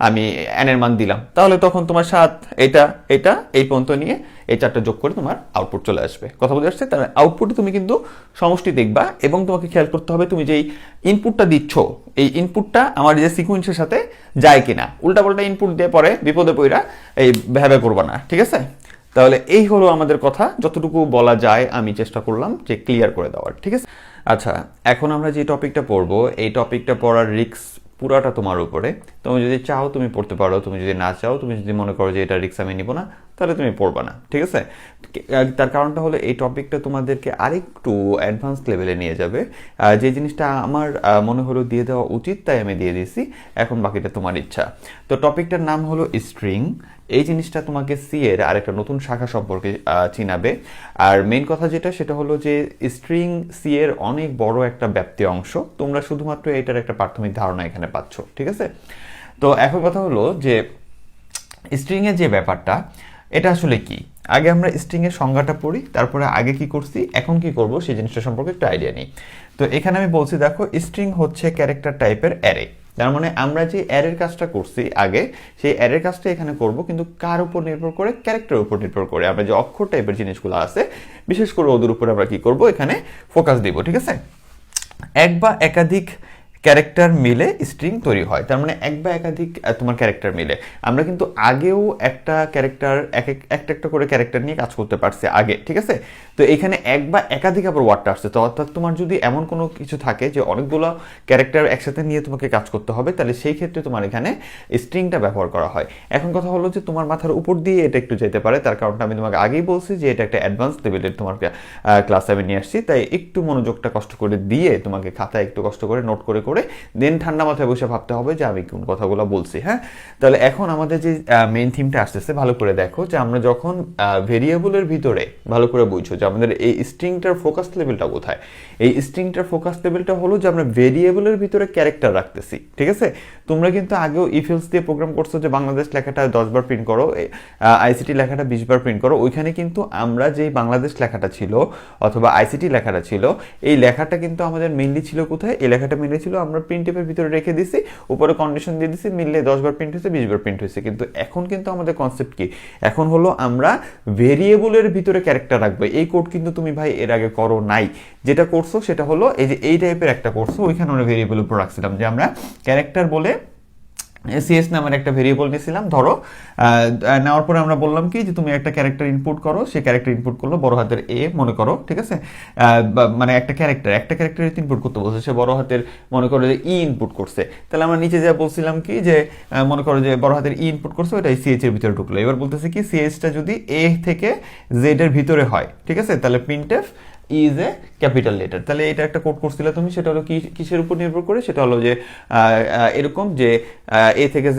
আমি এন এর মান দিলাম, তাহলে তখন তোমার 7 এটা এটা এই পর্যন্ত নিয়ে এই চারটা যোগ করে তোমার আউটপুট চলে আসবে। কথা বুঝে আসছে? তাহলে আউটপুটে তুমি কিন্তু সমষ্টি দেখবা, এবং তোমাকে খেয়াল করতে হবে তুমি যেই ইনপুটটা দিচ্ছ, এই ইনপুটটা আমার যে সিকোয়েন্সের সাথে যায় কিনা। উল্টাপাল্টা ইনপুট দিয়ে পরে বিপদে পড়া এই ভেবে করবা না, ঠিক আছে? তাহলে এই হলো আমাদের কথা, যতটুকু বলা যায় আমি চেষ্টা করলাম যে ক্লিয়ার করে দেওয়ার, ঠিক আছে? আচ্ছা, এখন আমরা যে টপিকটা পড়বো, এই টপিকটা পড়ার রিস্ক পুরাটা তোমার উপরে। তুমি যদি চাও তুমি পড়তে পারো, তুমি যদি না চাও, তুমি যদি মনে করো যে এটা রিস্ক আমি নিব না, তাহলে তুমি পড়বা না, ঠিক আছে? তার কারণটা হলো এই টপিকটা তোমাদেরকে আরেকটু অ্যাডভান্স লেভেলে নিয়ে যাবে। যে জিনিসটা আমার মনে হলো দিয়ে দেওয়া উচিত, তাই আমি দিয়ে দিয়েছি, এখন বাকিটা তোমার ইচ্ছা। তো টপিকটার নাম হলো স্ট্রিং। এই জিনিসটা তোমাকে সি এর আরেকটা নতুন শাখা সম্পর্কে চিনাবে। আর মেইন কথা যেটা, সেটা হলো যে স্ট্রিং সি এর অনেক বড় একটা ব্যাপ্তি অংশ, তোমরা শুধুমাত্র এটার একটা প্রাথমিক ধারণা এখানে পাচ্ছ, ঠিক আছে? তো এখন কথা হলো যে স্ট্রিং এর যে ব্যাপারটা, এটা আসলে কি। আগে আমরা স্ট্রিং এর সংজ্ঞাটা পড়ি, তারপরে আগে কি করছি এখন কি করব সেই জিনিসটা সম্পর্কে একটু আইডিয়া নিই। তো এখানে আমি বলছি, দেখো, স্ট্রিং হচ্ছে ক্যারেক্টার টাইপের অ্যারে। তার মানে আমরা যে অ্যারের কাজটা করছি আগে, সেই অ্যারের কাজটা এখানে করব, কিন্তু কার উপর নির্ভর করে? ক্যারেক্টারের উপর নির্ভর করে। আমরা যে অক্ষর টাইপের জিনিসগুলো আছে, বিশেষ করে ওদের উপরে আমরা কি করব, এখানে ফোকাস দিব, ঠিক আছে? এক বা একাধিক ক্যারেক্টার মিলে স্ট্রিং তৈরি হয়। তার মানে এক বা একাধিক তোমার ক্যারেক্টার মিলে। আমরা কিন্তু আগেও একটা ক্যারেক্টার একটা করে ক্যারেক্টার নিয়ে কাজ করতে পারছি আগে, ঠিক আছে? তো এখানে এক বা একাধিক আবার ওয়ার্ডটা আসছে। তো অর্থাৎ তোমার যদি এমন কোনো কিছু থাকে যে অনেকগুলো ক্যারেক্টার একসাথে নিয়ে তোমাকে কাজ করতে হবে, তাহলে সেই ক্ষেত্রে তোমার এখানে স্ট্রিংটা ব্যবহার করা হয়। এখন কথা হলো যে তোমার মাথার উপর দিয়ে এটা একটু যেতে পারে, তার কারণটা আমি তোমাকে আগেই বলছি যে এটা একটা অ্যাডভান্স লেভেলের তোমার ক্লাসে আমি নিয়ে আসছি, তাই একটু মনোযোগটা কষ্ট করে দিয়ে তোমাকে খাতায় একটু কষ্ট করে নোট করে দেন ঠান্ডা মাথায় বসে ভাবতে হবে যে আমি কোন কথাগুলো বলছি। হ্যাঁ, তাহলে এখন আমাদের যে মেইন থিমটা আসতেছে, ভালো করে দেখো যে আমরা যখন ভেরিয়েবলের ভিতরে, ভালো করে বুঝছো যে আমাদের এই স্ট্রিংটার ফোকাস লেভেলটা কোথায়। এই স্ট্রিংটার ফোকাস লেভেলটা হলো যে আমরা ভেরিয়েবলের ভিতরে ক্যারেক্টার রাখতেছি, ঠিক আছে? তোমরা কিন্তু আগেও ইফ এলস দিয়ে প্রোগ্রাম করছো যে বাংলাদেশ লেখাটা 10 বার প্রিন্ট করো, আইসিটি লেখাটা 20 বার প্রিন্ট করো। ওইখানে কিন্তু আমরা যেই বাংলাদেশ লেখাটা ছিল অথবা আইসিটি লেখাটা ছিল, এই লেখাটা কিন্তু আমাদের মেইনলি ছিল কোথায়? এই লেখাটা মেইনলি ছিল আমরা প্রিন্টএফের ভিতরে রেখে দিছি, উপরে কন্ডিশন দিয়ে দিছি, মিললে 10 বার প্রিন্ট হয়েছে, 20 বার প্রিন্ট হয়েছে। কিন্তু এখন কিন্তু আমাদের কনসেপ্ট কি? এখন হলো আমরা ভেরিয়েবলের ভিতরে ক্যারেক্টার রাখবো। এই কোড কিন্তু তুমি ভাই এর আগে করো নাই। যেটা করছো সেটা হলো এই যে এই টাইপের একটা করছো, ওইখানে আমরা ভেরিয়েবল উপর রাখছিলাম যে আমরা ক্যারেক্টার বলে সিএস নামের একটা ভেরিয়েবল নিয়েছিলাম ধরো, নেওয়ার পরে আমরা বললাম কি যে তুমি একটা ক্যারেক্টার ইনপুট করো, সেই ক্যারেক্টার ইনপুট করলো বড় হাতের এ মনে করো, ঠিক আছে, মানে একটা ক্যারেক্টার ইনপুট করতে বলছে, সে বড় হাতের মনে করো যে ই ইনপুট করছে, তাহলে আমরা নিচে যা বলছিলাম কি যে মনে করো যে বড় হাতের ই ইনপুট করছে, ওইটা সিএইচ এর ভিতরে ঢুকলো। এবার বলতেছে কি সিএইচটা যদি এ থেকে জেড এর ভিতরে হয়, ঠিক আছে, তাহলে printf is a capital letter. তাহলে এটা একটা কোড করছিলে তুমি, সেটা হলো কি কিসের উপর নির্ভর করে, সেটা হলো যে এরকম যে এ থেকে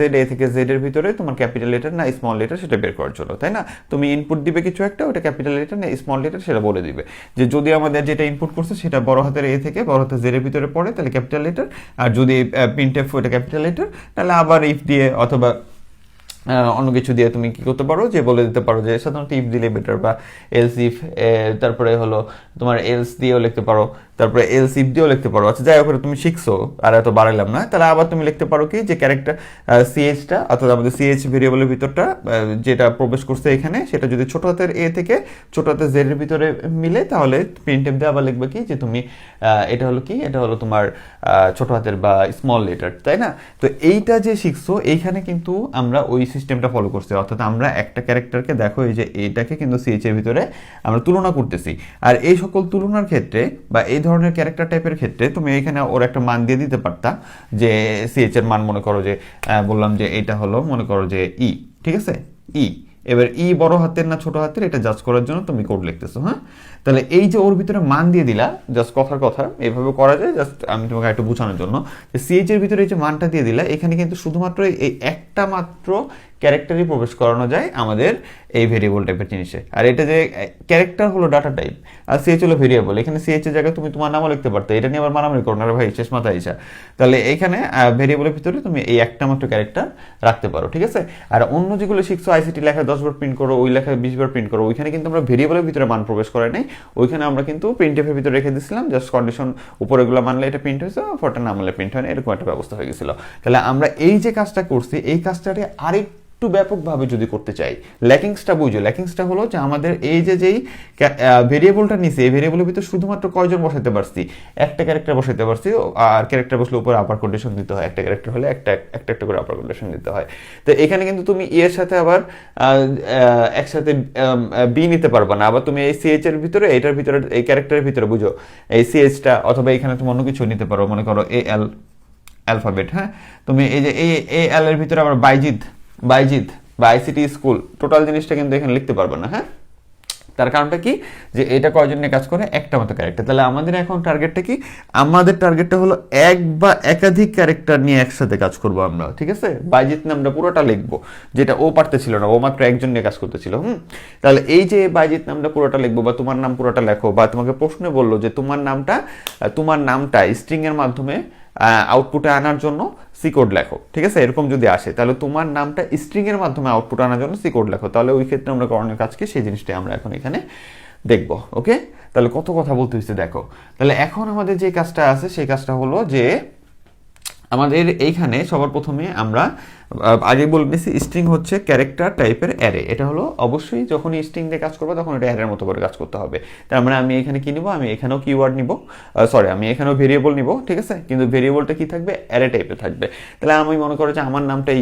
জেড এর ভিতরে তোমার ক্যাপিটাল লেটার না স্মল লেটার সেটা বের করার জন্য, তাই না? তুমি ইনপুট দিবে কিছু একটা, ওটা ক্যাপিটাল লেটার না স্মল লেটার সেটা বলে দিবে, যে যদি আমাদের যেটা ইনপুট করছে সেটা বড় হাতের এ থেকে বড় হাতের জেড এর ভিতরে পড়ে তাহলে ক্যাপিটাল লেটার, আর যদি প্রিন্টএফ ওটা ক্যাপিটাল লেটার তাহলে আবার ইফ দিয়ে অথবা অন্য কিছু দিয়ে তুমি কি করতে পারো, যে বলে দিতে পারো যে সাধারণত ইফ দিলে বেটার, বা এলস ইফ, তারপরে হলো তোমার এলস দিয়েও লিখতে পারো, তারপরে এলস ইফ দিয়েও লিখতে পারো। আচ্ছা যাই হোক, তুমি শিখছো আর এত বাড়াইলাম না। তাহলে আবার তুমি লিখতে পারো কি যে ক্যারেক্টার সিএইচটা অর্থাৎ আমাদের সিএইচ ভেরিয়েবলের ভিতরটা যেটা প্রবেশ করছে এখানে, সেটা যদি ছোট হাতের এ থেকে ছোট হাতের জেড এর ভিতরে মিলে তাহলে প্রিন্টএফ দিয়ে আবার লিখবে কি যে তুমি এটা হলো কি, এটা হলো তোমার ছোট হাতের বা স্মল লেটার, তাই না? তো এইটা যে শিখছো এইখানে কিন্তু আমরা ওই সিস্টেমটা ফলো করছি, অর্থাৎ আমরা একটা ক্যারেক্টারকে দেখো এই যে এইটাকে কিন্তু সিএইচ এর ভিতরে আমরা তুলনা করতেছি, আর এই সকল তুলনার ক্ষেত্রে বা এই ধরনের ক্যারেক্টার টাইপের ক্ষেত্রে তুমি এখানে ওর একটা মান দিয়ে দিতে পারতা, যে সিএইচ এর মান মনে করো যে বললাম যে এটা হলো মনে করো যে ই, ঠিক আছে, ই। এবার ই বড় হাতের না ছোট হাতের এটা জাজ করার জন্য তুমি কোড লিখতেছো, হ্যাঁ? তাহলে এই যে ওর ভিতরে মান দিয়ে দিলা, জাস্ট কথার কথা এইভাবে করা যায়, জাস্ট আমি তোমাকে একটু বোঝানোর জন্য, যে সিএইচ এর ভিতরে এই যে মানটা দিয়ে দিলা, এখানে কিন্তু শুধুমাত্র এই একটা মাত্র ক্যারেক্টারই প্রবেশ করানো যায় আমাদের এই ভেরিয়েবল টাইপের জিনিসে। আর এটা যে ক্যারেক্টার হলো ডাটা টাইপ আর সিএইচ হলো ভেরিয়েবল, এখানে সিএইচ এর জায়গায় তুমি তোমার নামও লিখতে পারতে, এটা নিয়ে আবার মারামারি করো না ভাই, শেষ মাথা ইসা। তাহলে এখানে ভেরিয়েবলের ভিতরে তুমি এই একটা মাত্র ক্যারেক্টার রাখতে পারো, ঠিক আছে? আর অন্য যেগুলো শিখছো আইসিটি লেখায় 10 বার প্রিন্ট করো, ওই লেখায় 20 বার প্রিন্ট করো, ওইখানে কিন্তু আমরা ভেরিয়েবলের ভিতরে মান প্রবেশ করে নাই, ওইখানে আমরা কিন্তু প্রিন্টএফের ভিতরে রেখে দিয়েছিলাম, জাস্ট কন্ডিশন উপরেগুলো মানলে এটা প্রিন্ট হয়েছে, ফরটা না মানলে প্রিন্ট হয় না, এরকম একটা ব্যবস্থা হয়ে গেছিল। তাহলে আমরা এই যে কাজটা করছি এই কাজটাকে আরেকটু ব্যাপকভাবে যদি করতে চাই, ল্যাকিংসটা বুঝো। ল্যাকিংসটা হলো যে আমাদের এই যে যেই ভেরিয়েবলটা নিছি এই ভেরিয়েবলের ভিতরে শুধুমাত্র কয়জন বসাতে পারছি, একটা ক্যারেক্টার বসাতে পারছি, আর ক্যারেক্টার বসলে উপরে আপার কন্ডিশন দিতে হয়, একটা ক্যারেক্টার হলে একটা একটা করে আপার কন্ডিশন দিতে হয়। তো এখানে কিন্তু তুমি এর সাথে আবার একসাথে বি নিতে পারবা না, আবার তুমি এই সিএইচ এর ভিতরে এটার ভিতরে এই ক্যারেক্টারের ভিতরে বুঝো এই সিএইচটা, অথবা এখানে তুমি অন্য কিছু নিতে পারো, মনে করো এ এল অ্যালফাবেট, হ্যাঁ? তুমি এই যে এ এল এর ভিতরে আবার বাইজিদ বা আইসিটি স্কুল টোটাল জিনিসটা কিন্তু এখানে লিখতে পারবো না, হ্যাঁ? তার কারণটা কি, যে এটা কয়জন নিয়ে কাজ করে, একটা মতো ক্যারেক্টার। তাহলে আমাদের এখন টার্গেটটা কি, আমাদের টার্গেটটা হলো এক বা একাধিক ক্যারেক্টার নিয়ে একসাথে কাজ করব আমরা, ঠিক আছে? বাইজিৎ নামটা পুরোটা লিখবো, যেটা ও পারতেছিল না, ও মাত্র একজন নিয়ে কাজ করতেছিল। তাহলে এই যে বাইজিৎ নামটা পুরোটা লিখবো, বা তোমার নাম পুরোটা লেখো, বা তোমাকে প্রশ্নে বললো যে তোমার নামটা স্ট্রিং এর মাধ্যমে আউটপুটে আনার জন্য সি কোড লেখো, ঠিক আছে? এরকম যদি আসে তাহলে তোমার নামটা স্ট্রিং এর মাধ্যমে আউটপুট আনার জন্য সি কোড লেখো, তাহলে ওই ক্ষেত্রে আমরা করণীয় কাজ কি সেই জিনিসটাই আমরা এখন এখানে দেখবো। ওকে, তাহলে কত কথা বলতে হচ্ছে দেখো। তাহলে এখন আমাদের যে কাজটা আছে সেই কাজটা হলো যে আমাদের এইখানে সবার প্রথমে আমরা আগে বলে নিয়েছি স্ট্রিং হচ্ছে ক্যারেক্টার টাইপের অ্যারে। এটা হলো অবশ্যই যখনই স্ট্রিং দিয়ে কাজ করবো তখন এটা অ্যারের মতো করে কাজ করতে হবে। তার মানে আমি এখানে কি নিব, আমি এখানেও কিওয়ার্ড নিব, আমি এখানেও ভেরিয়েবল নিব, ঠিক আছে? কিন্তু ভেরিয়েবলটা কি থাকবে, অ্যারে টাইপের থাকবে। তাহলে আমি মনে করো যে আমার নামটাই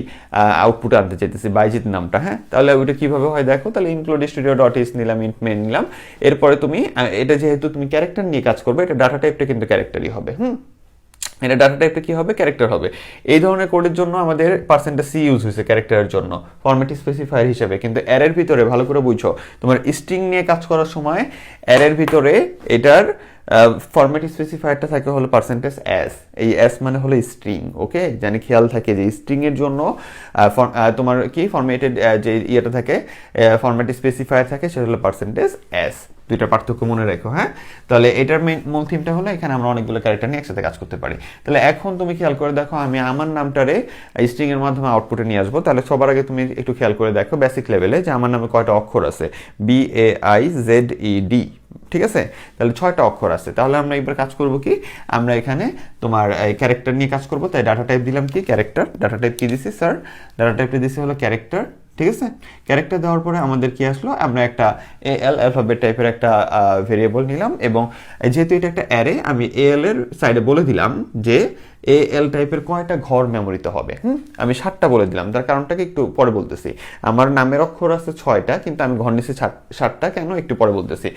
আউটপুটে আনতে চাইতেছি, বাইজিৎ নামটা, হ্যাঁ? তাহলে ওইটা কিভাবে হয় দেখো। তাহলে ইনক্লুড স্টুডিও ডট ইস নিলাম, ইন্ট মেন নিলাম। এরপরে তুমি এটা যেহেতু তুমি ক্যারেক্টার নিয়ে কাজ করবে, এটা ডাটা টাইপটা কিন্তু ক্যারেক্টারই হবে। এটা ডাটা টাইপটা কি হবে, ক্যারেক্টার হবে। এই ধরনের কোডের জন্য আমাদের %c ইউজ হয়েছে ক্যারেক্টারের জন্য ফরম্যাট স্পেসিফায়ার হিসেবে। কিন্তু অ্যারের ভিতরে ভালো করে বুঝছো, তোমার স্ট্রিং নিয়ে কাজ করার সময় অ্যারের ভিতরে এটার ফরম্যাট স্পেসিফায়ারটা থাকে হলো %s। এই s মানে হলো স্ট্রিং, ওকে? জানি খেয়াল থাকে যে স্ট্রিং এর জন্য তোমার কি ফরম্যাটেড যে ইয়েটা থাকে, ফরম্যাট স্পেসিফায়ার থাকে, সেটা হলো %s। দুইটা পার্থক্য মনে রেখো, হ্যাঁ? তাহলে এটার মূল থিমটা হলো এখানে আমরা অনেকগুলো ক্যারেক্টার নিয়ে একসাথে কাজ করতে পারি। তাহলে এখন তুমি খেয়াল করে দেখো, আমি আমার নামটারে স্ট্রিং এর মাধ্যমে আউটপুটে নিয়ে আসবো। তাহলে সবার আগে তুমি একটু খেয়াল করে দেখো বেসিক লেভেলে যে আমার নামে কয়টা অক্ষর আছে, BAIZED, ঠিক আছে? তাহলে 6টা অক্ষর আছে। তাহলে আমরা এবার কাজ করব কি, আমরা এখানে তোমার ক্যারেক্টার নিয়ে কাজ করব। তাই ডাটা টাইপ দিলাম কি, ক্যারেক্টার। ডাটা টাইপ কি দিছি স্যার, ডাটা টাইপটা দিছি হলো ক্যারেক্টার, ঠিক আছে? ক্যারেক্টার দেওয়ার পরে আমাদের কি আসলো, আমরা একটা AL অ্যালফাবেট টাইপের একটা ভেরিয়েবল নিলাম, এবং যেহেতু এটা একটা অ্যারে আমি AL এর সাইডে বলে দিলাম যে এ এল টাইপের কয়টা ঘর মেমোরিতে হবে? আমি 7টা বলে দিলাম, তার কারণটাকে একটু পরে বলতেছি। আমার নামের অক্ষর আছে 6টা, কিন্তু আমি ঘর নিচ্ছি 7টা, কেন একটু পরে বলতেছি।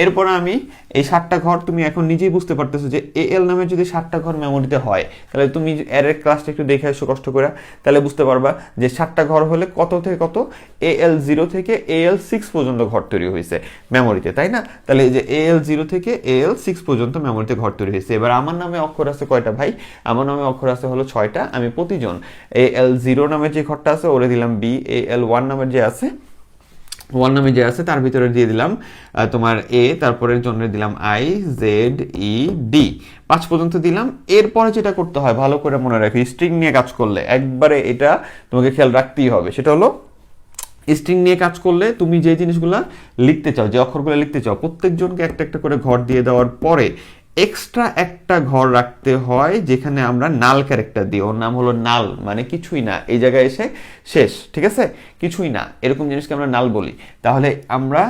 এরপরে আমি এই 7টা ঘর, তুমি এখন নিজেই বুঝতে পারতেছো যে এ এল নামে যদি 7টা ঘর মেমোরিতে হয়, তাহলে তুমি এর ক্লাসটা একটু দেখে আসো কষ্ট করে, তাহলে বুঝতে পারবা যে 7টা ঘর হলে কত থেকে কত, এ এল 0 থেকে এ এল 6 পর্যন্ত ঘর তৈরি হয়েছে মেমোরিতে, তাই না? তাহলে এই যে এ এল 0 থেকে এ এল 6 পর্যন্ত মেমোরিতে ঘর তৈরি হয়েছে। এবার আমার নামে অক্ষর আছে কয়টা ভাই? আমার নামে অক্ষর আছে হলো 6টা। আমি প্রতিজন এ এল 0 নামের যে ঘরটা আছে ওরে দিলাম বি, এ এল 1 নামের যে আছে তার ভিতরে দিয়ে দিলাম তোমার এ, তারপরের জন্য দিলাম আই, জেড, ই, ডি, 5 পর্যন্ত দিলাম। এরপরে যেটা করতে হয় ভালো করে মনে রাখি, স্ট্রিং নিয়ে কাজ করলে একবারে এটা তোমাকে খেয়াল রাখতেই হবে, সেটা হলো স্ট্রিং নিয়ে কাজ করলে তুমি যে জিনিসগুলো লিখতে চাও, যে অক্ষরগুলো লিখতে চাও, প্রত্যেকজনকে একটা একটা করে ঘর দিয়ে দেওয়ার পরে এক্সট্রা একটা ঘর রাখতে হয় যেখানে আমরা নাল ক্যারেক্টার দিই। ওর নাম হলো নাল, মানে কিছুই না, এই জায়গায় এসে শেষ, ঠিক আছে, কিছুই না, এরকম জিনিসকে আমরা নাল বলি। তাহলে আমরা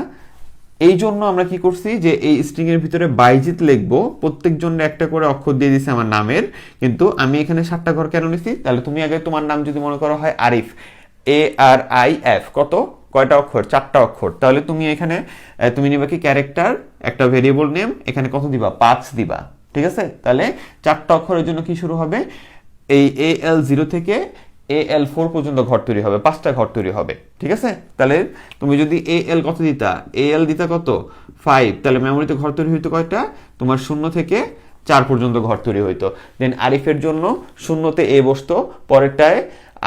এই জন্য আমরা কি করছি যে এই স্ট্রিং এর ভিতরে বাইজিত লিখবো, প্রত্যেকজনের একটা করে অক্ষর দিয়ে দিছি আমার নামের, কিন্তু আমি এখানে 7টা ঘর কেন নিছি? তাহলে তুমি আগে তোমার নাম যদি মনে করো হয় আরিফ, এ আর আই এফ, কত কয়টা অক্ষর? 4টা অক্ষর। তাহলে তুমি এখানে তুমি নিবা কি ক্যারেক্টার, একটা ভেরিয়েবল নেম, এখানে কত দিবা? 5 দিবা, ঠিক আছে? তাহলে 4টা অক্ষরের জন্য কি শুরু হবে? এই এ এল 0 থেকে এ এল 4 পর্যন্ত ঘর তৈরি হবে, 5টা ঘর তৈরি হবে, ঠিক আছে? তাহলে তুমি যদি এ এল কত দিতা? এ এল দিতা কত? 5, তাহলে মেমোরিতে ঘর তৈরি হইতো কয়টা? তোমার 0 থেকে 4 পর্যন্ত ঘর তৈরি হইতো। দেন আরিফের জন্য 0তে এ বসতো, পরেরটায়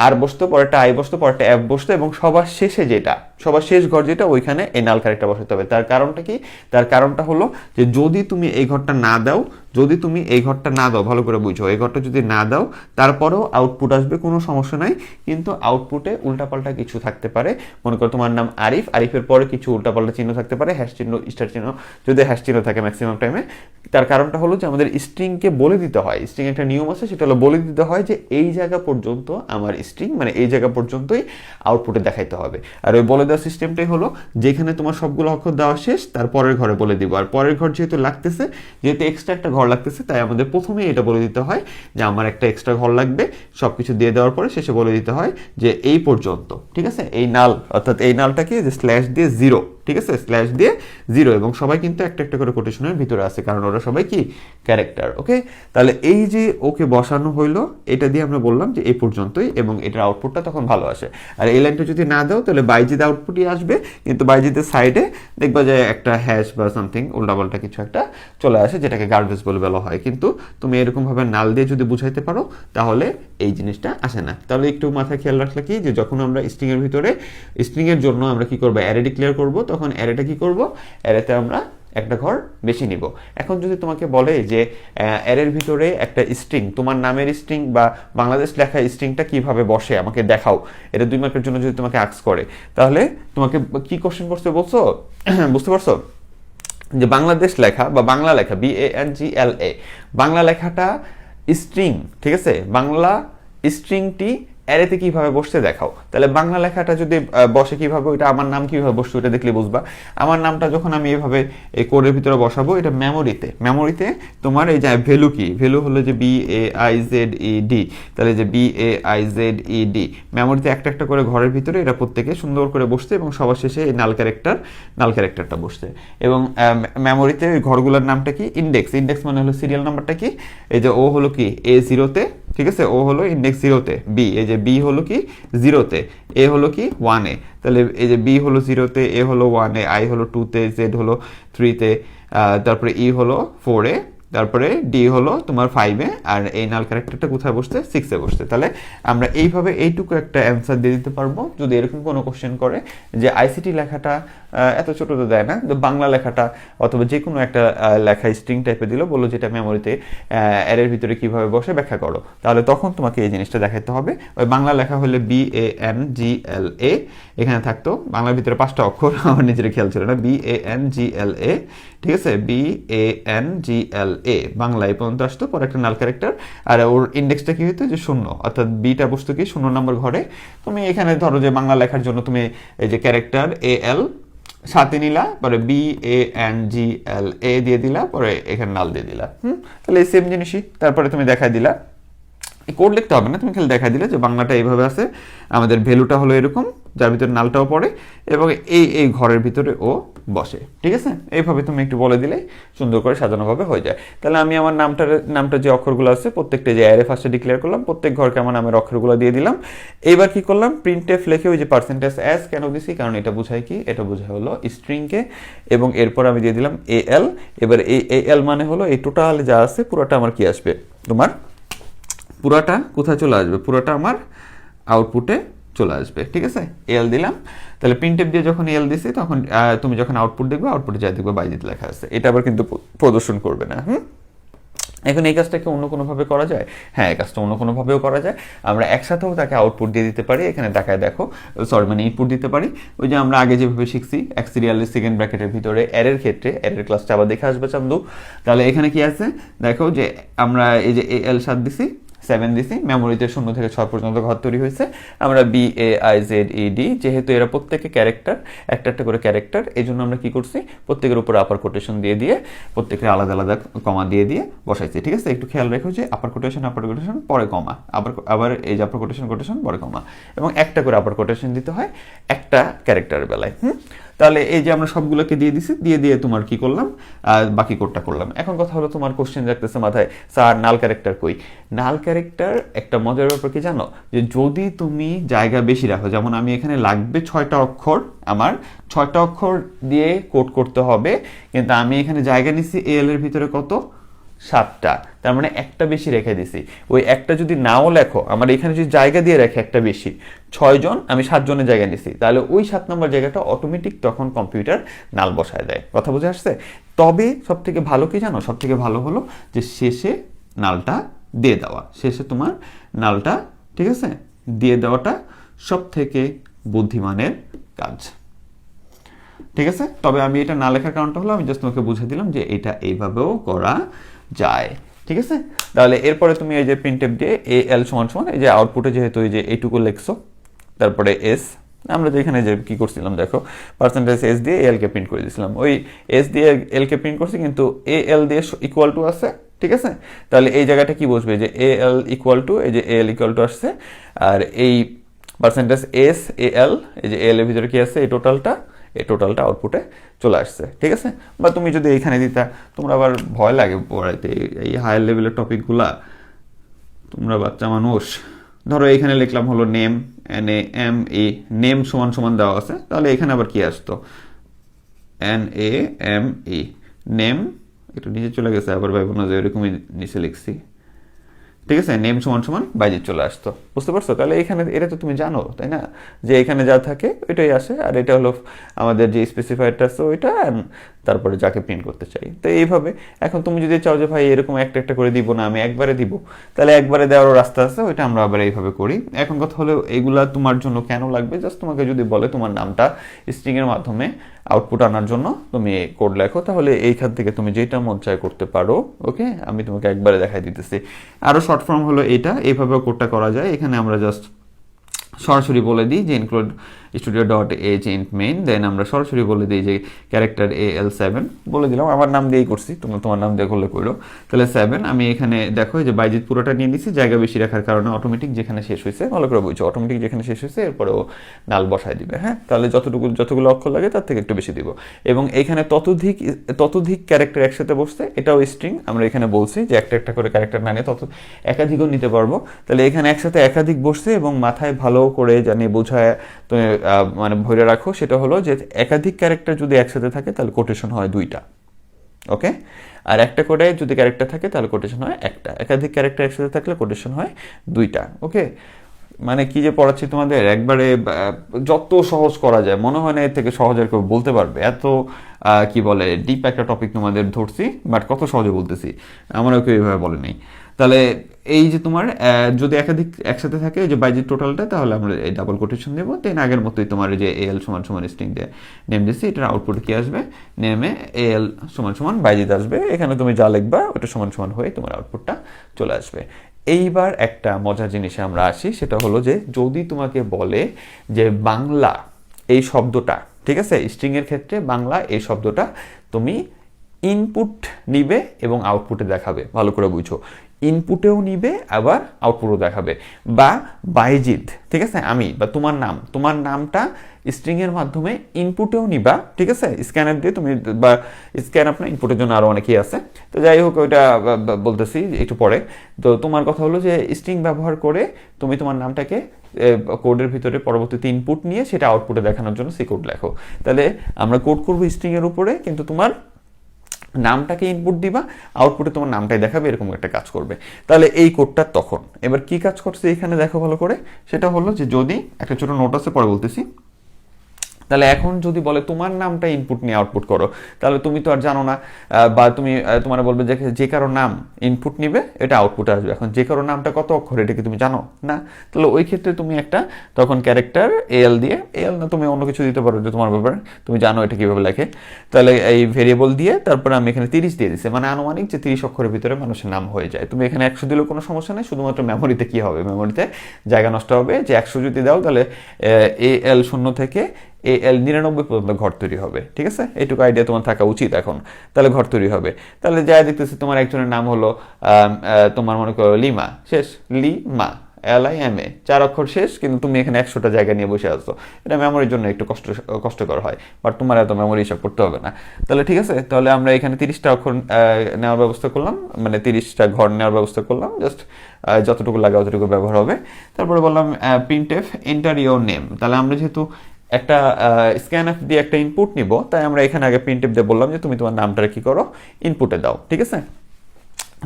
আর বসতো, পরেরটা আই বসতো, পরেরটা এফ বসতো, এবং সবার শেষে যেটা, সবার শেষ ঘর যেটা, ওইখানে এই নাল ক্যারেক্টার বসাতে হবে। তার কারণটা কি? তার কারণটা হলো যে যদি তুমি এই ঘরটা না দাও, যদি তুমি এই ঘরটা না দাও, ভালো করে বুঝো, এই ঘরটা যদি না দাও তারপরেও আউটপুট আসবে, কোনো সমস্যা নাই, কিন্তু আউটপুটে উল্টাপাল্টা কিছু থাকতে পারে। মনে করো তোমার নাম আরিফ, আরিফের পরে কিছু উল্টাপাল্টা চিহ্ন থাকতে পারে, হ্যাশ চিহ্ন, স্টার চিহ্ন, যদি হ্যাশ চিহ্ন থাকে ম্যাক্সিমাম টাইমে। তার কারণটা হলো যে আমাদের স্ট্রিংকে বলে দিতে হয়, স্ট্রিং একটা নিয়ম আছে, সেটা হলো বলে দিতে হয় যে এই জায়গা পর্যন্ত আমার স্ট্রিং, মানে এই জায়গা পর্যন্তই আউটপুটে দেখাইতে হবে। আর ওই বলে দেওয়ার সিস্টেমটাই হলো যেখানে তোমার সবগুলো অক্ষর দেওয়া শেষ, তার পরের ঘরে বলে দিব। আর পরের ঘর যেহেতু লাগতেছে, যেহেতু এক্সট্রা একটা ঘর লাগতেছে, তাই আমাদের প্রথমেই এটা বলে দিতে হয় যে আমার একটা এক্সট্রা ঘর লাগবে। সবকিছু দিয়ে দেওয়ার পরে শেষে বলে দিতে হয় যে এই পর্যন্ত, ঠিক আছে? এই নাল, অর্থাৎ এই নালটাকে যে স্ল্যাশ দিয়ে 0, ঠিক আছে, স্ল্যাশ দিয়ে 0, এবং সবাই কিন্তু একটা একটা করে কোটেশনের ভিতরে আছে, কারণ ওরা সবাই কি ক্যারেক্টার। ওকে, তাহলে এই যে ওকে বসানো হইলো, এটা দিয়ে আমরা বললাম যে এই পর্যন্তই, এবং এটার আউটপুটটা তখন ভালো আসে। আর এই লাইনটা যদি না দাও তাহলে বাইজিদ আউটপুটই আসবে, কিন্তু বাইজিদের সাইডে দেখবা যে একটা হ্যাশ বা সামথিং উল্টাপাল্টা কিছু একটা চলে আসে, যেটাকে গার্বেজ বলে বলা হয়। কিন্তু তুমি এরকম ভাবে নাল দিয়ে যদি বুঝাইতে পারো তাহলে এই জিনিসটা আসে না। তাহলে একটু মাথায় খেয়াল রাখলে কি, যে যখন আমরা স্ট্রিং এর ভিতরে, স্ট্রিং এর জন্য আমরা কি করবো, অ্যারে ডিক্লেয়ার করব, তখন অ্যারেটা কি করব, অ্যারেতে আমরা একটা ঘর বেশি নিব। এখন যদি তোমাকে বলে যে অ্যারের ভিতরে একটা স্ট্রিং, তোমার নামের স্ট্রিং বা বাংলাদেশ লেখা স্ট্রিংটা কিভাবে বসে আমাকে দেখাও, এটা 2 মার্কের জন্য যদি তোমাকে আস্ক করে, তাহলে তোমাকে কি কোশ্চেন করতে বলছো? বুঝতে পারছো যে বাংলাদেশ লেখা বা বাংলা লেখা, BANGLA, বাংলা লেখাটা স্ট্রিং, ঠিক আছে? বাংলা স্ট্রিংটি অ্যারেতে কিভাবে বসতে দেখাও। তাহলে বাংলা লেখাটা যদি বসে কিভাবে, ওইটা আমার নাম কিভাবে বসছে ওটা দেখলে বুঝবা। আমার নামটা যখন আমি এইভাবে এই কোডের ভিতরে বসাবো, এটা মেমোরিতে তোমার এই যে ভ্যালু কি, ভ্যালু হলো যে BAIZED, তাহলে যে BAIZED, মেমোরিতে একটা একটা করে ঘরের ভিতরে এটা প্রত্যেকে সুন্দর করে বসছে, এবং সবার শেষে এই নাল ক্যারেক্টারটা বসছে। এবং মেমোরিতে ওই ঘরগুলোর নামটা কি, ইন্ডেক্স মানে হলো সিরিয়াল নাম্বারটা কি, এই যে ও হলো কি A0-তে, ঠিক আছে, ও হলো ইন্ডেক্স 0-তে, বি, এই যে বি হলো কি 0-তে, এ হলো কি 1-এ, তাহলে এই যে বি হলো 0-তে, এ হলো 1-এ, আই হলো 2-তে, জেড হলো 3-তে, তারপরে ই হলো 4-এ, তারপরে ডি হলো তোমার 5-এ, আর এই নাল ক্যারেক্টারটা কোথায় বসছে, 6-এ বসছে। তাহলে আমরা এইভাবে এইটুকু একটা অ্যান্সার দিয়ে দিতে পারবো যদি এরকম কোনো কোশ্চেন করে যে আইসিটি লেখাটা এত ছোট তো দেয় না, তো বাংলা লেখাটা অথবা যে কোনো একটা লেখা স্ট্রিং টাইপে দিল, বললো যেটা মেমোরিতে অ্যারের ভিতরে কিভাবে বসে ব্যাখ্যা করো, তাহলে তখন তোমাকে এই জিনিসটা দেখাতে হবে। ওই বাংলা লেখা হলে BANGLA, এখানে থাকতো বাংলার ভিতরে 5টা অক্ষর, আমার নিজের খেয়াল ছিল না, BANGLA, ঠিক আছে, BANGLA, বাংলা এই পর্যন্ত আসতো, পরে একটা নাল ক্যারেক্টার, আর ওর ইন্ডেক্সটা কি হতো যে 0, অর্থাৎ বিটা বসতো কি 0 নম্বর ঘরে। তুমি এখানে ধরো যে বাংলা লেখার জন্য তুমি এই যে ক্যারেক্টার AL সাথে নিলা, পরে BANGLA দিয়ে দিলা, পরে এখানে নাল দিয়ে দিলা, তাহলে এই সেম জিনিসই তারপরে তুমি দেখাই দিলা কোড লিখতে হবে না, তুমি খালি দেখা দিলে যে বাংলাটা এইভাবে আছে, আমাদের ভ্যালুটা হলো এরকম, যার ভিতরে নালটাও পড়ে এবং এই ঘরের ভিতরে ও বসে। ঠিক আছে, এইভাবে তুমি একটু বলে দিলে সুন্দর করে সাজানোভাবে হয়ে যায়। তাহলে আমি আমার নামটা যে অক্ষরগুলো আছে প্রত্যেকটা যে অ্যারে ফার্স্টে ডিক্লেয়ার করলাম, প্রত্যেক ঘরকে আমার নামের অক্ষরগুলো দিয়ে দিলাম। এইবার কি করলাম, প্রিন্টএফ লিখে ওই যে পার্সেন্টেজ এস কেন দিছি, কারণ এটা বোঝায় কি, এটা বোঝায় হলো স্ট্রিংকে, এবং এরপর আমি দিয়ে দিলাম এল। এবার এই এল মানে হলো এই টোটাল যা আছে পুরোটা আমার কি আসবে, তোমার পুরাটা কোথায় চলে আসবে, পুরাটা আমার আউটপুটে চলে আসবে। ঠিক আছে, এল দিলাম। তাহলে প্রিন্টএফ দিয়ে যখন এল দিছি তখন তুমি যখন আউটপুট দেখবে, আউটপুটে যা দেখবে বাইজিৎ লেখা আছে, এটা আবার কিন্তু প্রদর্শন করবে না। এখন এই কাজটাকে অন্য কোনোভাবে করা যায়? হ্যাঁ, এই কাজটা অন্য কোনোভাবেও করা যায়। আমরা একসাথেও তাকে আউটপুট দিয়ে দিতে পারি। এখানে দেখায় দেখো, মানে ইনপুট দিতে পারি। ওই যে আমরা আগে যেভাবে শিখছি, এক সিরিয়ালের সেকেন্ড ব্র্যাকেটের ভিতরে এর ক্ষেত্রে, এর ক্লাসটা আবার দেখে আসবে চান্দু। তাহলে এখানে কি আছে দেখো, যে আমরা এই যে এল 7 দিছি, 7 দিছি, মেমোরিতে 0 থেকে 6 পর্যন্ত ঘর তৈরি হয়েছে। আমরা BAIZED, যেহেতু এরা প্রত্যেকে ক্যারেক্টার, একটা একটা করে ক্যারেক্টার, এই জন্য আমরা কি করছি, প্রত্যেকের উপর আপার কোটেশন দিয়ে প্রত্যেকের আলাদা আলাদা কমা দিয়ে বসাইছি। ঠিক আছে, একটু খেয়াল রেখো যে আপার কোটেশন পরে কমা, আবার এই যে আপার কোটেশন পরে কমা, এবং একটা করে আপার কোটেশন দিতে হয় একটা ক্যারেক্টারের বেলায়। তাহলে এই যে আমরা সবগুলোকে দিয়ে দিছি, দিয়ে তোমার কি করলাম, বাকি কোডটা করলাম। এখন কথা হলো, তোমার কোশ্চেন রাখতেছে মাথায়, স্যার নাল ক্যারেক্টার কই? নাল ক্যারেক্টার একটা মজার ব্যাপার কি জানো, যে যদি তুমি জায়গা বেশি রাখো, যেমন আমি এখানে লাগবে 6টা অক্ষর, আমার 6টা অক্ষর দিয়ে কোড করতে হবে, কিন্তু আমি এখানে জায়গা নিছি এল এর ভিতরে কত, 7টা, তার মানে একটা বেশি রেখে দিছি। ওই একটা যদি নাও লেখো, আমার এখানে যদি জায়গা দিয়ে রাখে একটা বেশি, 6 জন, আমি 7 জনের জায়গা নিছি, তাহলে ওই 7 নম্বর জায়গাটা অটোমেটিক তখন কম্পিউটার নাল বসায় দেয়। কথা বুঝে আসছে? তবে সব থেকে ভালো কি জানো, সব থেকে ভালো হলো যে শেষে নালটা দিয়ে দেওয়া, শেষে তোমার নালটা, ঠিক আছে, দিয়ে দেওয়াটা সব থেকে বুদ্ধিমানের কাজ। ঠিক আছে, তবে আমি এটা না লেখার কারণটা হলো, আমি জাস্ট তোমাকে বুঝে দিলাম যে এটা এইভাবেও করা যায়। ঠিক আছে, তাহলে এরপরে তুমি এই যে প্রিন্টএফ দিয়ে এল সমান এই যে আউটপুটে যেহেতু এই যে এইটুকু লিখছো, তারপরে এস, আমরা যেখানে যে কি করছিলাম দেখো, পার্সেন্টেজ এস দিয়ে এল কে প্রিন্ট করে দিয়েছিলাম, ওই এস দিয়ে এল কে প্রিন্ট করছি, কিন্তু এ এল দিয়ে ইকুয়াল টু আছে। ঠিক আছে, তাহলে এই জায়গাটা কি বসবে, যে এ এল ইকুয়াল টু, এই যে এ এল ইকুয়াল টু আসছে, আর এই পার্সেন্টেজ এস এ এল, এই যে এল এর ভিতরে কি আছে, এই টোটালটা আউটপুটে চলে আসছে। ঠিক আছে, বা তুমি যদি এইখানে দিতা, তোমরা আবার ভয় লাগে পড়াইতে এই হায়ার লেভেলের টপিকগুলা, তোমরা বাচ্চা মানুষ। ধরো এখানে লিখলাম হলো নেম, NAME, নেম সমান দেওয়া আছে, তাহলে এখানে আবার কি আসতো, NAME, নেম, একটু নিচে চলে গেছে, আবার ভাইব না যে এরকমই নিচে লিখছি। ঠিক আছে, নেম সমান বাইজিৎ চলে আসতো, বুঝতে পারছো? তাহলে এখানে এটা তো তুমি জানো, তাই না, যে এখানে যা থাকে ওইটাই আসে, আর এটা হলো আমাদের যে স্পেসিফায়ারটা আছে ওইটা, তারপরে যাকে প্রিন্ট করতে চাই। তো এইভাবে এখন তুমি যদি চাও যে ভাই এরকম একটা একটা করে দিব না, আমি একবারে দিব, তাহলে একবারে দেওয়ারও রাস্তা আছে, ওইটা আমরা আবার এইভাবে করি। এখন কথা হলো, এইগুলা তোমার জন্য কেন লাগবে, জাস্ট তোমাকে যদি বলে তোমার নামটা স্ট্রিং এর মাধ্যমে আউটপুট আনার জন্য তুমি কোড লেখো, তাহলে এইখান থেকে তুমি যেটা মন চায় করতে পারো। ওকে, আমি তোমাকে একবারে দেখাই দিতেছি। আরো শর্ট ফর্ম হলো এইটা, এইভাবে কোডটা করা যায়। এখানে আমরা জাস্ট সরাসরি বলে দিই যে ইনক্লুড studio.h int main, দেন আমরা সরাসরি বলে দিই যে ক্যারেক্টার AL7 বলে দিলাম, আমার নাম দিয়েই করছি, তোমার নাম দিয়ে করলে করো। তাহলে 7 আমি এখানে দেখো যে বাইজিৎ পুরোটা নিয়ে নিছি, জায়গা বেশি রাখার কারণে অটোমেটিক যেখানে শেষ হয়েছে, ভালো করে বুঝছো, অটোমেটিক যেখানে শেষ হয়েছে এরপরেও নাল বসায় দিবে। হ্যাঁ, তাহলে যতগুলো অক্ষর লাগে তার থেকে একটু বেশি দিব। এবং এখানে ততোধিক ক্যারেক্টার একসাথে বসছে, এটাও স্ট্রিং, আমরা এখানে বলছি যে একটা একটা করে ক্যারেক্টার না নিয়ে একাধিকও নিতে পারবো। তাহলে এখানে একসাথে একাধিক বসছে, এবং মাথায় ভালো করে জানি বোঝায় তুমি মানে ভরে রাখো, সেটা হলো যে একাধিক ক্যারেক্টার যদি একসাথে থাকে তাহলে কোটেশন হয় 2টা। ওকে, আর একটা করে যদি ক্যারেক্টার থাকে তাহলে কোটেশন হয় একটা। একাধিক ক্যারেক্টার একসাথে থাকলে কোটেশন হয় 2টা। ওকে, মানে কি যে পড়াচ্ছি তোমাদের, একবারে যত সহজ করা যায়, মনে হয় না এর থেকে সহজ আর কেউ বলতে পারবে। এত কি বলে ডিপ একটা টপিক তোমাদের ধরছি, বাট কত সহজে বলতেছি, আমারও কেউ এইভাবে বলে নেই। তাহলে এই যে তোমার যদি একাধিক একসাথে থাকে যে বাইজিৎ টোটালটা, তাহলে আমরা এই ডাবল কোটেশন দেবো। দেন আগের মতোই তোমার যে AL সমান স্ট্রিং দিয়ে নেম দিচ্ছি, এটার আউটপুট কি আসবে, নেমে AL সমান বাইজিৎ আসবে। এখানে তুমি যা লিখবা ওটা সমান হয়ে তোমার আউটপুটটা চলে আসবে। এইবার একটা মজার জিনিসে আমরা আসি, সেটা হলো যে যদি তোমাকে বলে যে বাংলা এই শব্দটা, ঠিক আছে, স্ট্রিং এর ক্ষেত্রে বাংলা এই শব্দটা তুমি ইনপুট নিবে এবং আউটপুটে দেখাবে, ভালো করে বুঝো। ইনপুটেও নিবে আবার আউটপুটও দেখাবে। বা বাইজিদ, ঠিক আছে, আমি বা তোমার নামটা স্ট্রিং এর মাধ্যমে ইনপুটেও নিবা, ঠিক আছে, স্ক্যানার দিয়ে তুমি, বা স্ক্যান আপনার ইনপুটের জন্য আরো অনেকেই আছে, তো যাই হোক ওইটা বলতেছি একটু পরে। তো তোমার কথা হলো যে স্ট্রিং ব্যবহার করে তুমি তোমার নামটাকে কোডের ভিতরে পরবর্তীতে ইনপুট নিয়ে সেটা আউটপুটে দেখানোর জন্য সি কোড লেখো। তাহলে আমরা কোড করবো স্ট্রিং এর উপরে, কিন্তু তোমার নামটাকে ইনপুট দিবা, আউটপুটে তোমার নামটাই দেখাবে, এরকম একটা কাজ করবে। তাহলে এই কোডটা তখন এবার কি কাজ করছে এখানে দেখো ভালো করে, সেটা হলো যে যদি একটা ছোট নোট আছে পরে বলতেছি। তাহলে এখন যদি বলে তোমার নামটা ইনপুট নিয়ে আউটপুট করো, তাহলে তুমি তো আর জানো না, বা তুমি তোমার বলবে যে কারো নাম ইনপুট নিবে এটা আউটপুট আসবে। এখন যে কারো নামটা কত অক্ষর এটা কি তুমি জানো না? তাহলে ওই ক্ষেত্রে তুমি একটা তখন ক্যারেক্টার এল দিয়ে, এল না তুমি অন্য কিছু দিতে পারো যে তোমার ব্যাপারে তুমি জানো এটা কিভাবে লেখে, তাহলে এই ভেরিয়েবল দিয়ে তারপরে আমি এখানে 30 দিয়ে দিচ্ছি, মানে আনুমানিক যে 30 অক্ষরের ভিতরে মানুষের নাম হয়ে যায়। তুমি এখানে 100 দিলেও কোনো সমস্যা নেই, শুধুমাত্র মেমোরিতে কি হবে, মেমোরিতে জায়গা নষ্ট হবে। যে 100 যদি দাও তাহলে এল 0 থেকে এল 99 পর্যন্ত ঘর তৈরি হবে, ঠিক আছে, এইটুকু আইডিয়া তোমার থাকা উচিত এখন। তাহলে ঘর তৈরি হবে। তাহলে যা দেখতেছি তোমার একজনের নাম হলো তোমার মনে করো লিমা, শেষ লিমা, LIMA, 4 অক্ষর শেষ, কিন্তু তুমি এখানে 100টা জায়গা নিয়ে বসে আসছো। এটা মেমোরির জন্য একটু কষ্টকর হয়, বাট তোমার এত মেমোরি হিসাব করতে হবে না। তাহলে ঠিক আছে, তাহলে আমরা এখানে 30টা অক্ষর নেওয়ার ব্যবস্থা করলাম, মানে 30টা ঘর নেওয়ার ব্যবস্থা করলাম, জাস্ট যতটুকু লাগে অতটুকু ব্যবহার হবে। তারপরে বললাম printf enter your name। তাহলে আমরা যেহেতু একটা স্ক্যানএফ দিয়ে একটা ইনপুট নিব, তাই আমরা এখানে আগে প্রিন্টএফ দিয়ে বললাম যে তুমি তোমার নামটা কি করো, ইনপুটে দাও, ঠিক আছে।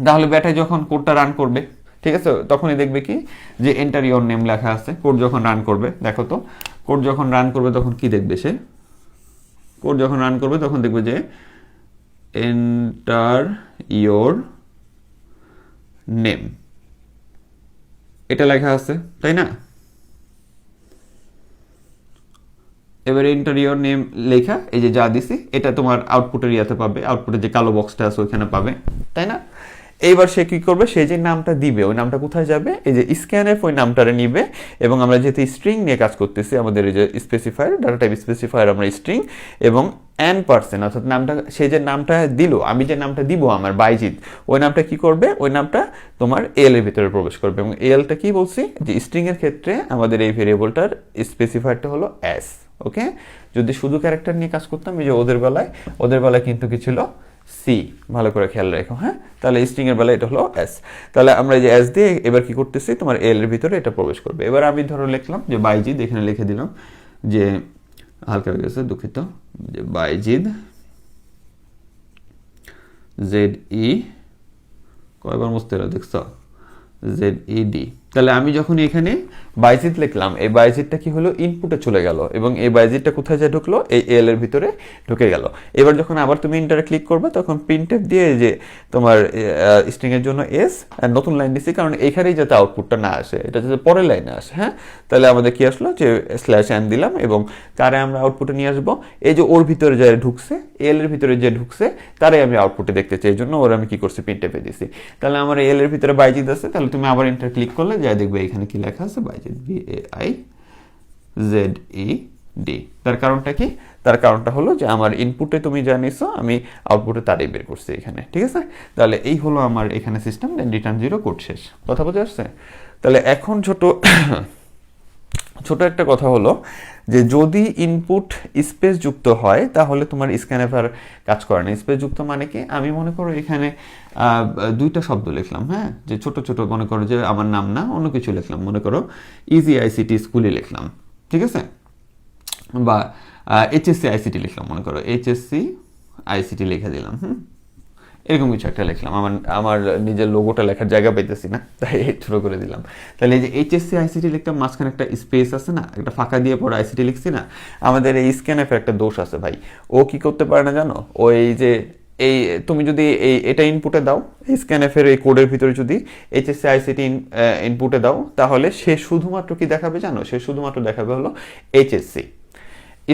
তাহলে ব্যাটায় যখন কোডটা রান করবে, ঠিক আছে, তখনই দেখবে কি যে এন্টার ইওর নেম লেখা আছে। কোড যখন রান করবে, দেখো তো কোড যখন রান করবে তখন কি দেখবে সে, কোড যখন রান করবে তখন দেখবে যে এন্টার ইওর নেম এটা লেখা আছে, তাই না? এবারে এন্টার ইওর নেম লেখা এই যে যা দিছি এটা তোমার আউটপুটের ইয়াতে পাবে, আউটপুটের যে কালো বক্সটা আছে ওইখানে পাবে, তাই না? এইবার সে কি করবে, সে যে নামটা দিবে ওই নামটা কোথায় যাবে, এই যে স্ক্যানএফ ওই নামটারে নিবে, এবং আমরা যেহেতু স্ট্রিং নিয়ে কাজ করতেছি, আমাদের এই যে স্পেসিফায়ার, ডাটা টাইপ স্পেসিফায়ার আমরা স্ট্রিং এবং n%, অর্থাৎ নামটা সে যে নামটা দিল, আমি যে নামটা দিব আমার বাইজিদ, ওই নামটা কি করবে, ওই নামটা তোমার এল এর ভিতরে প্রবেশ করবে। এবং এলটা কি বলছি যে স্ট্রিং এর ক্ষেত্রে আমাদের এই ভেরিয়েবলটার স্পেসিফায়ারটা হলো s, ওকে। যদি শুধু ক্যারেক্টার নিয়ে কাজ করতাম, এই যে ওদের বেলায় কিন্তু কি ছিল, সি, ভালো করে খেয়াল রেখো, হ্যাঁ। তাহলে স্ট্রিং এর বেলায় এটা হলো এস। তাহলে আমরা এই যে এস দিয়ে এবার কি করতেছি, তোমার এল এর ভিতরে এটা প্রবেশ করবে। এবার আমি ধরো লিখলাম যে বাইজিদ, এখানে লিখে দিলাম যে হালকা হয়ে গেছে, দুঃখিত, যে বাইজিদ ZE, কয়বার মুছতে হলো দেখছো, ZED। তাহলে আমি যখন এখানে বাইজিদ লিখলাম, এই বাইজিদটা কি হলো, ইনপুটে চলে গেল, এবং এই বাইজিদটা কোথায় যায় ঢুকলো, এই এল এর ভিতরে ঢুকে গেল। এবার যখন আবার তুমি ইন্টারে ক্লিক করবে তখন প্রিন্টএফ দিয়ে যে তোমার স্ট্রিং এর জন্য এস, আর নতুন লাইন দিছি কারণ এখানেই যাতে আউটপুটটা না আসে, এটা যাতে পরের লাইনে আসে, হ্যাঁ। তাহলে আমাদের কি আসলো যে /n দিলাম, এবং তারে আমরা আউটপুটে নিয়ে আসবো। এই যে ওর ভিতরে যে ঢুকছে, এল এর ভিতরে যে ঢুকছে তারাই আমি আউটপুটে দেখতে চাই, এই জন্য ওর আমি কি করছি, প্রিন্টএফে দিছি। তাহলে আমার এল এর ভিতরে বাইজিদ আছে, তাহলে তুমি আবার ইন্টার ক্লিক করলে যা দেখবে এখানে কি লেখা আছে, বাইজিদ, BAIZED। তার কারণটা কি, তার কারণটা হলো যে আমার ইনপুটে তুমি যা নিছো আমি আউটপুটে তারই বের করছি এখানে, ঠিক আছে। তাহলে এই হলো আমার এখানে সিস্টেম, দেন রিটার্ন 0, কোড শেষ। কথা বুঝে আসছে? তাহলে এখন ছোট একটা কথা হলো যে যদি ইনপুট স্পেস যুক্ত হয় তাহলে তোমার স্ক্যানএফ আর কাজ করে না। স্পেস যুক্ত মানে কি, আমি মনে করো এখানে 2টা শব্দ লিখলাম, হ্যাঁ, যে ছোট ছোট, মনে করো যে আমার নাম না অন্য কিছু লিখলাম, মনে করো ইজি আইসিটি স্কুলে লিখলাম, ঠিক আছে, বা HSC ICT লিখলাম, মনে করো HSC ICT লিখে দিলাম, এরকম কিছু একটা লিখলাম। আমার নিজের লোগোটা লেখার জায়গা পাইতেছি না, তাই ছোট করে দিলাম। তাহলে এই যে HSC ICT লিখলাম, মাঝখানে একটা স্পেস আছে না, একটা ফাঁকা দিয়ে পরে ICT লিখছি না। আমাদের এই স্ক্যানএফে একটা দোষ আছে ভাই, ও কি করতে পারে না জানো, ওই যে তুমি যদি এটা ইনপুটে দাও, স্ক্যানএফ এর এই কোডের ভিতরে যদি HSC ICT ইনপুটে দাও, তাহলে সে শুধুমাত্র কি দেখাবে জানো, সে শুধুমাত্র দেখাবে হলো HSC,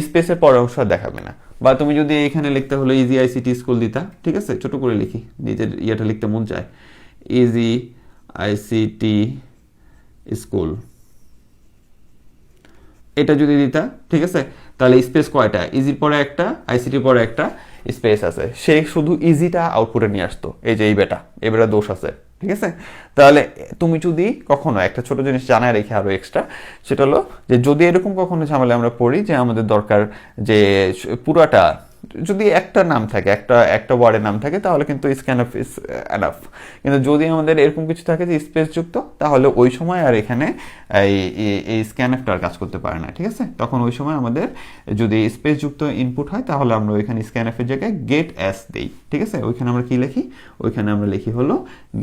স্পেসের পরের অংশ দেখাবে না। বা তুমি যদি এখানে লিখতে হলো ইজি আইসিটি স্কুল দিতা, ঠিক আছে, ছোট করে লিখি, নিজের ইয়েটা লিখতে মন চায়, ইজি আইসিটি স্কুল, এটা যদি দিতা, ঠিক আছে, তাহলে স্পেস কয়টা, ইজির পরে একটা, আইসিটির পরে একটা স্পেস আছে, সে শুধু ইজিটা আউটপুটে নিয়ে আসতো। এই যে এই বেটা দোষ আছে, ঠিক আছে? তাহলে তুমি যদি কখনো একটা ছোট জিনিস জানায় রেখে আরো এক্সট্রা, সেটা হলো যে যদি এরকম কখনো ঝামেলা আমরা পড়ি যে আমাদের দরকার যে পুরাটা, যদি একটা নাম থাকে, একটা ওয়ার্ডের নাম থাকে, তাহলে কিন্তু স্ক্যানফ ইজ এনাফ। কিন্তু যদি আমাদের এরকম কিছু থাকে যে স্পেস যুক্ত, তাহলে ওই সময় আর এখানে এই স্ক্যানফটা আর কাজ করতে পারে না। ঠিক আছে? তখন ওই সময় আমাদের যদি স্পেস যুক্ত ইনপুট হয়, তাহলে আমরা ওইখানে স্ক্যানফের জায়গায় গেট অ্যাস দেই। ঠিক আছে? ওইখানে আমরা কি লিখি? ওইখানে আমরা লিখি হলো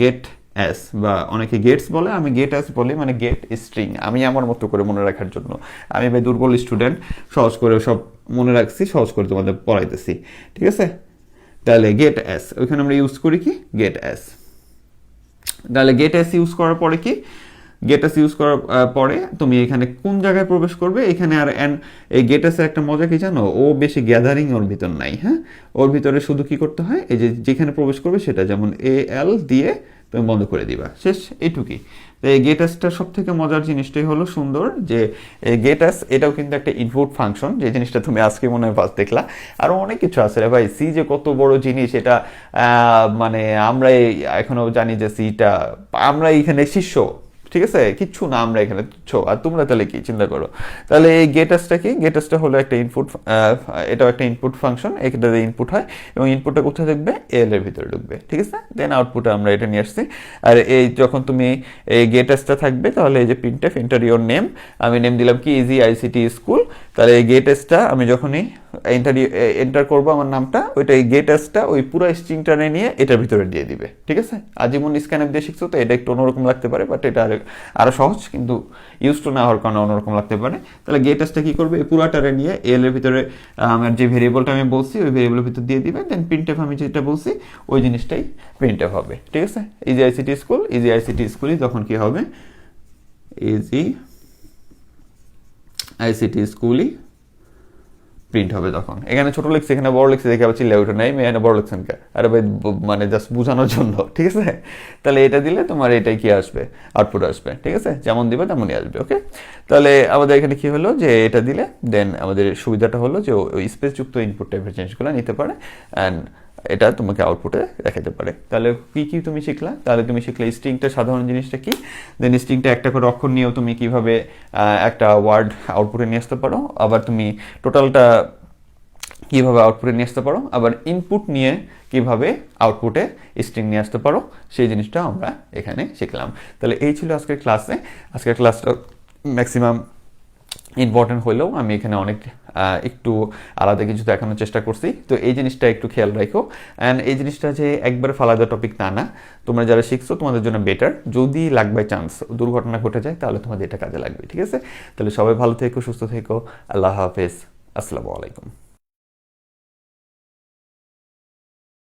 গেট অ্যাস, বা অনেকে গেটস বলে, আমি গেট অ্যাস বলি, মানে গেট স্ট্রিং। আমি আমার মতো করে মনে রাখার জন্য, আমি ভাই দুর্বল স্টুডেন্ট, সহজ করে সব মনে রাখছি, সহজ করে তোমাদের পড়াইতেছি। ঠিক আছে? তাহলে গেট অ্যাস ওইখানে আমরা ইউজ করি কি? গেট অ্যাস। তাহলে গেট অ্যাস ইউজ করার পরে কি? গেট অ্যাস ইউজ করার পরে তুমি এখানে কোন জায়গায় প্রবেশ করবে, এখানে আর এই গেট অ্যাসের একটা মজা কি জানো? ও বেশি গ্যাদারিং ওর ভিতর নাই। হ্যাঁ, ওর ভিতরে শুধু কি করতে হয়, এই যে যেখানে প্রবেশ করবে সেটা, যেমন এল দিয়ে তুমি বন্ধ করে দিবা, শেষ, এইটুকুই। তো এই গেট অ্যাসটার সব থেকে মজার জিনিসটাই হলো সুন্দর যে এই গেট অ্যাস এটাও কিন্তু একটা ইনপুট ফাংশন, যে জিনিসটা তুমি আজকে মনে হয় ফার্স্ট দেখলা। আরও অনেক কিছু আছে রে ভাই, সি যে কত বড় জিনিস এটা মানে আমরা এখনো জানি যে সিটা আমরা এইখানে শিষ্য। ঠিক আছে? কিচ্ছু না, আমরা এখানে তুচ্ছ, আর তোমরা তাহলে কি চিন্তা করো। তাহলে এই গেটাসটা কি? গেটাসটা হলো একটা ইনপুট, এটাও একটা ইনপুট ফাংশন, এটাতে ইনপুট হয় এবং ইনপুটটা কোথায় ঢুকবে? এল এর ভিতরে ঢুকবে। ঠিক আছে? দেন আউটপুটে আমরা এটা নিয়ে আসছি। আর এই যখন তুমি এই গেটাসটা থাকবে, তাহলে এই যে প্রিন্টএফ এন্টার ইওর নেম, আমি নেম দিলাম কি ইজি আইসিটি স্কুল। তাহলে এই গেটাসটা আমি যখনই এন্টার করবো আমার নামটা, ওইটা এই গেটাসটা ওই পুরো স্ট্রিংটা নিয়ে এটার ভিতরে দিয়ে দিবে। ঠিক আছে? আজীবন স্ক্যানএফ দিয়ে শিখছো তো এটা একটু অন্যরকম লাগতে পারে, বাট এটা আরো সহজ, কিন্তু ইউজ টু না হওয়ার কারণে অন্যরকম লাগতে পারে। তাহলে গেটাসটা কি করবে? এই পুরাটারে নিয়ে এল এর ভিতরে আমার যে ভেরিয়েবলটা আমি বলছি ওই ভেরিয়েবলের ভিতরে দিয়ে দিবে, দেন প্রিন্টএফ আমি যেটা বলছি ওই জিনিসটাই প্রিন্টএফ হবে। ঠিক আছে? Easy ICT school, easy ICT স্কুলই তখন কি হবে? ইজি আইসিটি স্কুলই প্রিন্ট হবে তখন। এখানে ছোট লিখছে, এখানে বড় লিখছে, দেখে আবার চিল্লা উঠে নাই এখানে বড় লিখছেন কে? আরে ভাই মানে জাস্ট বোঝানোর জন্য। ঠিক আছে? তাহলে এটা দিলে তোমার এটাই কি আসবে? আউটপুট আসবে। ঠিক আছে? যেমন দিবে তেমনই আসবে। ওকে, তাহলে আমাদের এখানে কি হলো যে এটা দিলে দেন আমাদের সুবিধাটা হলো যে ওই স্পেস যুক্ত ইনপুট টাইপের জিনিসগুলো নিতে পারে অ্যান্ড এটা তোমাকে আউটপুটে দেখাতে পারে। তাহলে কি কি তুমি শিখলা? তাহলে তুমি শিখলে স্ট্রিংটা সাধারণ জিনিসটা কি, দেন স্ট্রিংটা একটা করে অক্ষর নিয়েও তুমি কিভাবে একটা ওয়ার্ড আউটপুটে নিয়ে আসতে পারো, আবার তুমি টোটালটা কিভাবে আউটপুটে নিয়ে আসতে পারো, আবার ইনপুট নিয়ে কিভাবে আউটপুটে স্ট্রিং নিয়ে আসতে পারো, সেই জিনিসটা আমরা এখানে শিখলাম। তাহলে এই ছিল আজকের ক্লাসে। আজকের ক্লাসটা ম্যাক্সিমাম ইম্পর্টেন্ট হলেও আমি এখানে অনেক একটু আলাদা কিছু দেখানোর চেষ্টা করছি। তো এই জিনিসটা একটু খেয়াল রাখো। অ্যান্ড এই জিনিসটা যে একবার ফালাদা টপিক তা না, তোমরা যারা শিখছো তোমাদের জন্য বেটার। যদি লাক বাই চান্স দুর্ঘটনা ঘটে যায়, তাহলে তোমাদের এটা কাজে লাগবে। ঠিক আছে? তাহলে সবাই ভালো থেকো, সুস্থ থেকো। আল্লাহ হাফেজ, আসসালামু আলাইকুম।